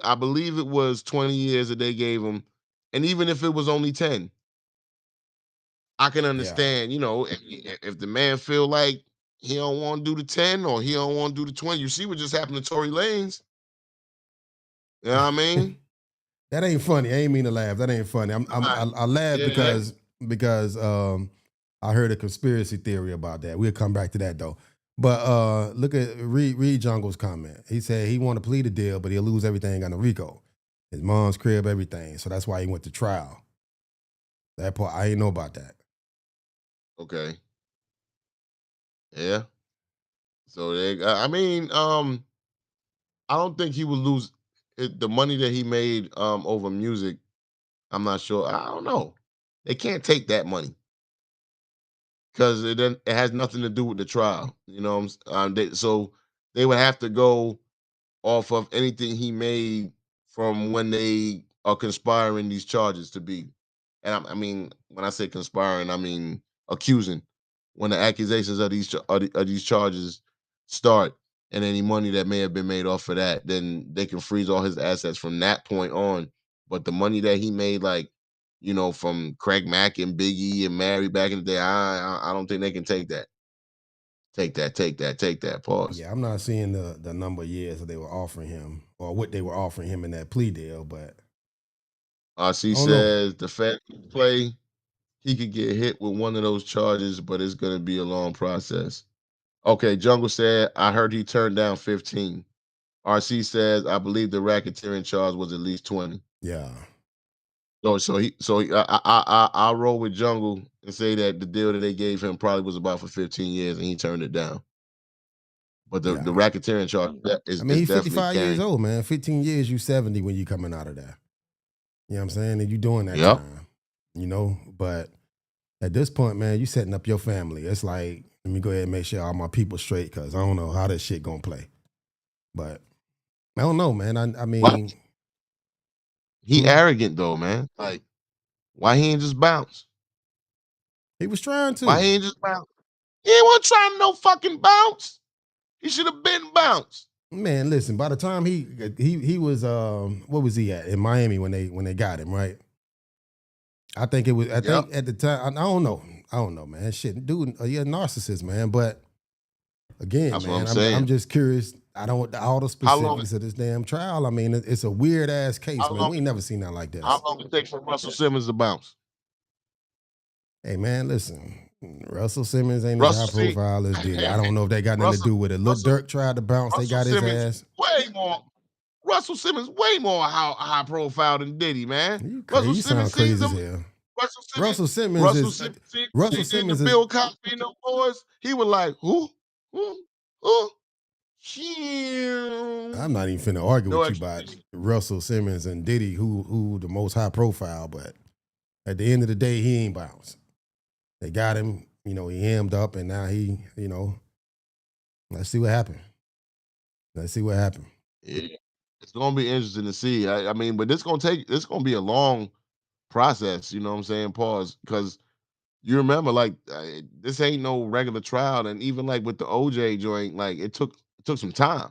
[SPEAKER 1] it was 20 years that they gave him. And even if it was only 10, I can
[SPEAKER 2] Yeah.
[SPEAKER 1] understand, if the man feel like he don't want to do the 10 or he don't want to do the 20. You see what just happened to Tory Lanez? You know what I mean?
[SPEAKER 2] That ain't funny. I ain't mean to laugh. That ain't funny. I laugh
[SPEAKER 1] Yeah.
[SPEAKER 2] because I heard a conspiracy theory about that. We'll come back to that though. But look at Reed Jungle's comment. He said he want to plead the deal, but he'll lose everything on the RICO. His mom's crib, everything. So that's why he went to trial. That part I ain't know about that.
[SPEAKER 1] Okay. Yeah. So I mean, I don't think he would lose the money that he made over music. I'm not sure. I don't know. They can't take that money because it has nothing to do with the trial. You know, so they would have to go off of anything he made from when they are conspiring these charges to be. And I mean, when I say conspiring, I mean accusing. When the accusations of of these charges start, and any money that may have been made off of that, then they can freeze all his assets from that point on. But the money that he made, like from Craig Mack and Biggie and Mary back in the day, I don't think they can take that. Take that. Take that. Take that. Pause.
[SPEAKER 2] Yeah, I'm not seeing the number of years that they were offering him or what they were offering him in that plea deal, but
[SPEAKER 1] She
[SPEAKER 2] I don't know.
[SPEAKER 1] says the fact play, he could get hit with one of those charges, but it's gonna be a long process. Okay, Jungle said, I heard he turned down 15. RC says, I believe the racketeering charge was at least 20.
[SPEAKER 2] Yeah.
[SPEAKER 1] I'll roll with Jungle and say that the deal that they gave him probably was about for 15 years and he turned it down. But the
[SPEAKER 2] Yeah.
[SPEAKER 1] racketeering charge
[SPEAKER 2] I mean,
[SPEAKER 1] is
[SPEAKER 2] he's
[SPEAKER 1] definitely
[SPEAKER 2] 55 years
[SPEAKER 1] carrying.
[SPEAKER 2] old, man. 15 years, you 70 when you coming out of there. You know what I'm saying? And you doing that
[SPEAKER 1] Yep.
[SPEAKER 2] time, But at this point, man, you setting up your family. It's like, let me go ahead and make sure all my people straight because I don't know how this shit gonna play. But I don't know, man. I
[SPEAKER 1] What?
[SPEAKER 2] mean,
[SPEAKER 1] He arrogant though, man. Like, why he ain't just bounce?
[SPEAKER 2] he was trying
[SPEAKER 1] Why
[SPEAKER 2] to.
[SPEAKER 1] he ain't just bounce? He ain't want trying no fucking bounce. He should have been bounced.
[SPEAKER 2] Man, listen, by the time he was what was he at in Miami when they got him, right? I think
[SPEAKER 1] Yep.
[SPEAKER 2] at the time, I don't know. I don't know, man. Shit, dude, he a narcissist, man. But again,
[SPEAKER 1] That's what I'm
[SPEAKER 2] man, I'm
[SPEAKER 1] saying.
[SPEAKER 2] just curious. I don't all the
[SPEAKER 1] How long?
[SPEAKER 2] specifics of this damn trial. I mean, it's a weird ass case,
[SPEAKER 1] How
[SPEAKER 2] man.
[SPEAKER 1] long?
[SPEAKER 2] We ain't never seen that like
[SPEAKER 1] How
[SPEAKER 2] this.
[SPEAKER 1] long it take for Russell Simmons to bounce?
[SPEAKER 2] Hey, man, listen. Russell Simmons ain't as high
[SPEAKER 1] Russell, see,
[SPEAKER 2] profile as Diddy. I don't know if they got nothing to
[SPEAKER 1] Russell,
[SPEAKER 2] do with it. Lil
[SPEAKER 1] Russell,
[SPEAKER 2] Durk tried to bounce. They
[SPEAKER 1] Russell
[SPEAKER 2] got his
[SPEAKER 1] Simmons
[SPEAKER 2] ass.
[SPEAKER 1] way more. Russell Simmons way more high profile than Diddy, man.
[SPEAKER 2] You crazy?
[SPEAKER 1] Russell
[SPEAKER 2] You sound
[SPEAKER 1] Simmons seen
[SPEAKER 2] crazy as
[SPEAKER 1] them.
[SPEAKER 2] hell.
[SPEAKER 1] Russell Simmons.
[SPEAKER 2] Russell Simmons
[SPEAKER 1] Russell
[SPEAKER 2] is
[SPEAKER 1] Simmons. See when
[SPEAKER 2] Russell
[SPEAKER 1] they did the
[SPEAKER 2] Simmons is.
[SPEAKER 1] Bill Cosby and them boys. He was like, who, who?
[SPEAKER 2] I'm not even finna argue
[SPEAKER 1] No
[SPEAKER 2] with you about
[SPEAKER 1] explanation.
[SPEAKER 2] Russell Simmons and Diddy, who the most high profile, but at the end of the day, he ain't bounced. They got him, he hemmed up, and now let's see what happened. Let's see what happened.
[SPEAKER 1] Yeah. It's gonna be interesting to see. I mean, but this gonna be a long process. You know what I'm saying? Pause, because you remember, like, this ain't no regular trial, and even like with the OJ joint, like it took some time.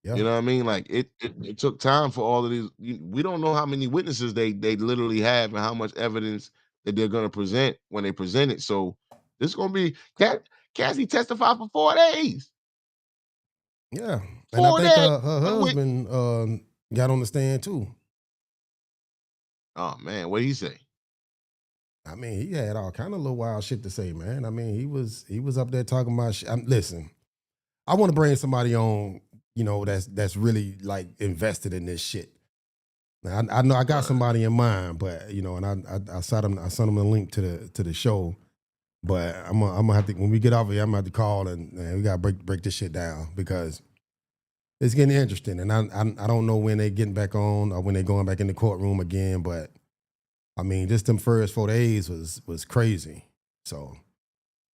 [SPEAKER 2] Yeah,
[SPEAKER 1] You know what I mean? Like it took time for all of these. We don't know how many witnesses they literally have and how much evidence that they're gonna present when they present it. So this is gonna be Cassie testified for 4 days.
[SPEAKER 2] yeah, and I
[SPEAKER 1] Four
[SPEAKER 2] think
[SPEAKER 1] days.
[SPEAKER 2] her husband got on the stand too.
[SPEAKER 1] Oh man, what did he say?
[SPEAKER 2] I mean, he had all kind of little wild shit to say, man. I mean, he was up there talking about shit. Listen, I want to bring somebody on, that's really like invested in this shit. Now, I know I got
[SPEAKER 1] Word.
[SPEAKER 2] somebody in mind, but and I sent him a link to the show. But I'm gonna have to when we get off of here, I'm gonna have to call and we gotta break this shit down because it's getting interesting. And I don't know when they getting back on or when they going back in the courtroom again. But I mean, just them first 4 days was crazy. So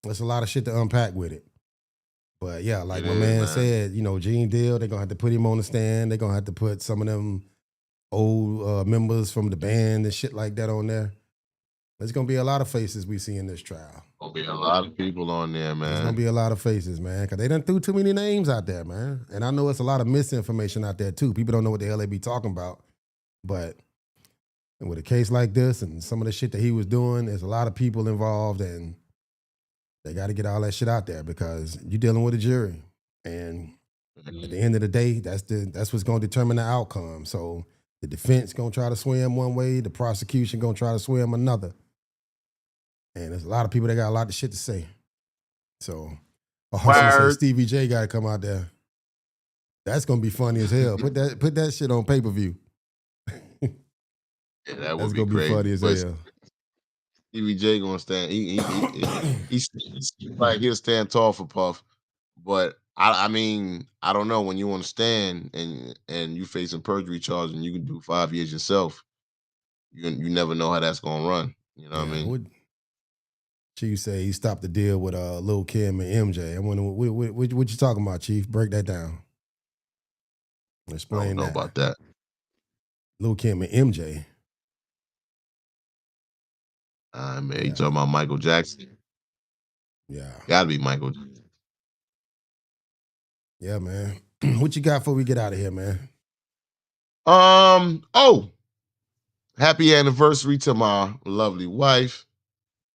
[SPEAKER 2] there's a lot of shit to unpack with it. But yeah, like
[SPEAKER 1] It
[SPEAKER 2] my
[SPEAKER 1] is,
[SPEAKER 2] man
[SPEAKER 1] man.
[SPEAKER 2] said, Gene Deal, they're gonna have to put him on the stand. They're gonna have to put some of them old members from the band and shit like that on there. There's gonna be a lot of faces we see in this trial.
[SPEAKER 1] Gonna be a lot of people on there,
[SPEAKER 2] There's gonna
[SPEAKER 1] man.
[SPEAKER 2] be a lot of faces, man, because they done threw too many names out there, man. And I know it's a lot of misinformation out there too. People don't know what the hell they be talking about. But with a case like this and some of the shit that he was doing, there's a lot of people involved, and they got to get all that shit out there because you're dealing with a jury. And At the end of the day, that's what's going to determine the outcome. So the defense going to try to swim one way, the prosecution going to try to swim another. And there's a lot of people that got a lot of shit to say. So, I should say Stevie J got to come out there. That's going to be funny as hell. Put that shit on pay-per-view.
[SPEAKER 1] Yeah, that would
[SPEAKER 2] That's
[SPEAKER 1] be
[SPEAKER 2] going to be funny as hell.
[SPEAKER 1] Stevie J gonna stand. He's like he'll stand tall for Puff, but I mean I don't know, when you want to stand and you facing perjury charge and you can do 5 years yourself, you never know how that's gonna run. You know what I mean?
[SPEAKER 2] What Chief say he stopped the deal with Lil Kim and MJ. I wonder what you talking about, Chief? Break that down. Explain
[SPEAKER 1] I don't know
[SPEAKER 2] that.
[SPEAKER 1] about that.
[SPEAKER 2] Lil Kim and MJ.
[SPEAKER 1] Man, you talking about Michael Jackson?
[SPEAKER 2] Yeah.
[SPEAKER 1] Gotta be Michael Jackson.
[SPEAKER 2] Yeah, man. What you got before we get out of here, man?
[SPEAKER 1] Happy anniversary to my lovely wife,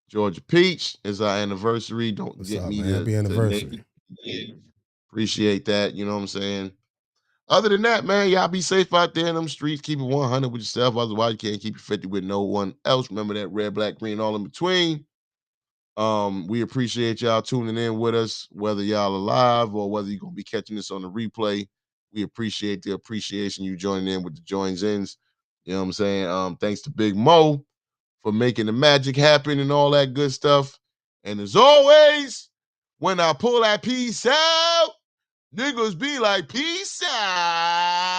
[SPEAKER 1] Georgia Peach. It's our anniversary. Don't
[SPEAKER 2] What's
[SPEAKER 1] get
[SPEAKER 2] up,
[SPEAKER 1] me
[SPEAKER 2] man? Happy anniversary.
[SPEAKER 1] Appreciate that. You know what I'm saying? Other than that, man, y'all be safe out there in them streets. Keep it 100 with yourself. Otherwise, you can't keep it 50 with no one else. Remember that red, black, green, all in between. We appreciate y'all tuning in with us, whether y'all alive or whether you're gonna be catching this on the replay. We appreciate the appreciation you joining in with the joins ins. You know what I'm saying? Thanks to Big Mo for making the magic happen and all that good stuff. And as always, when I pull that piece out, niggas be like, peace out.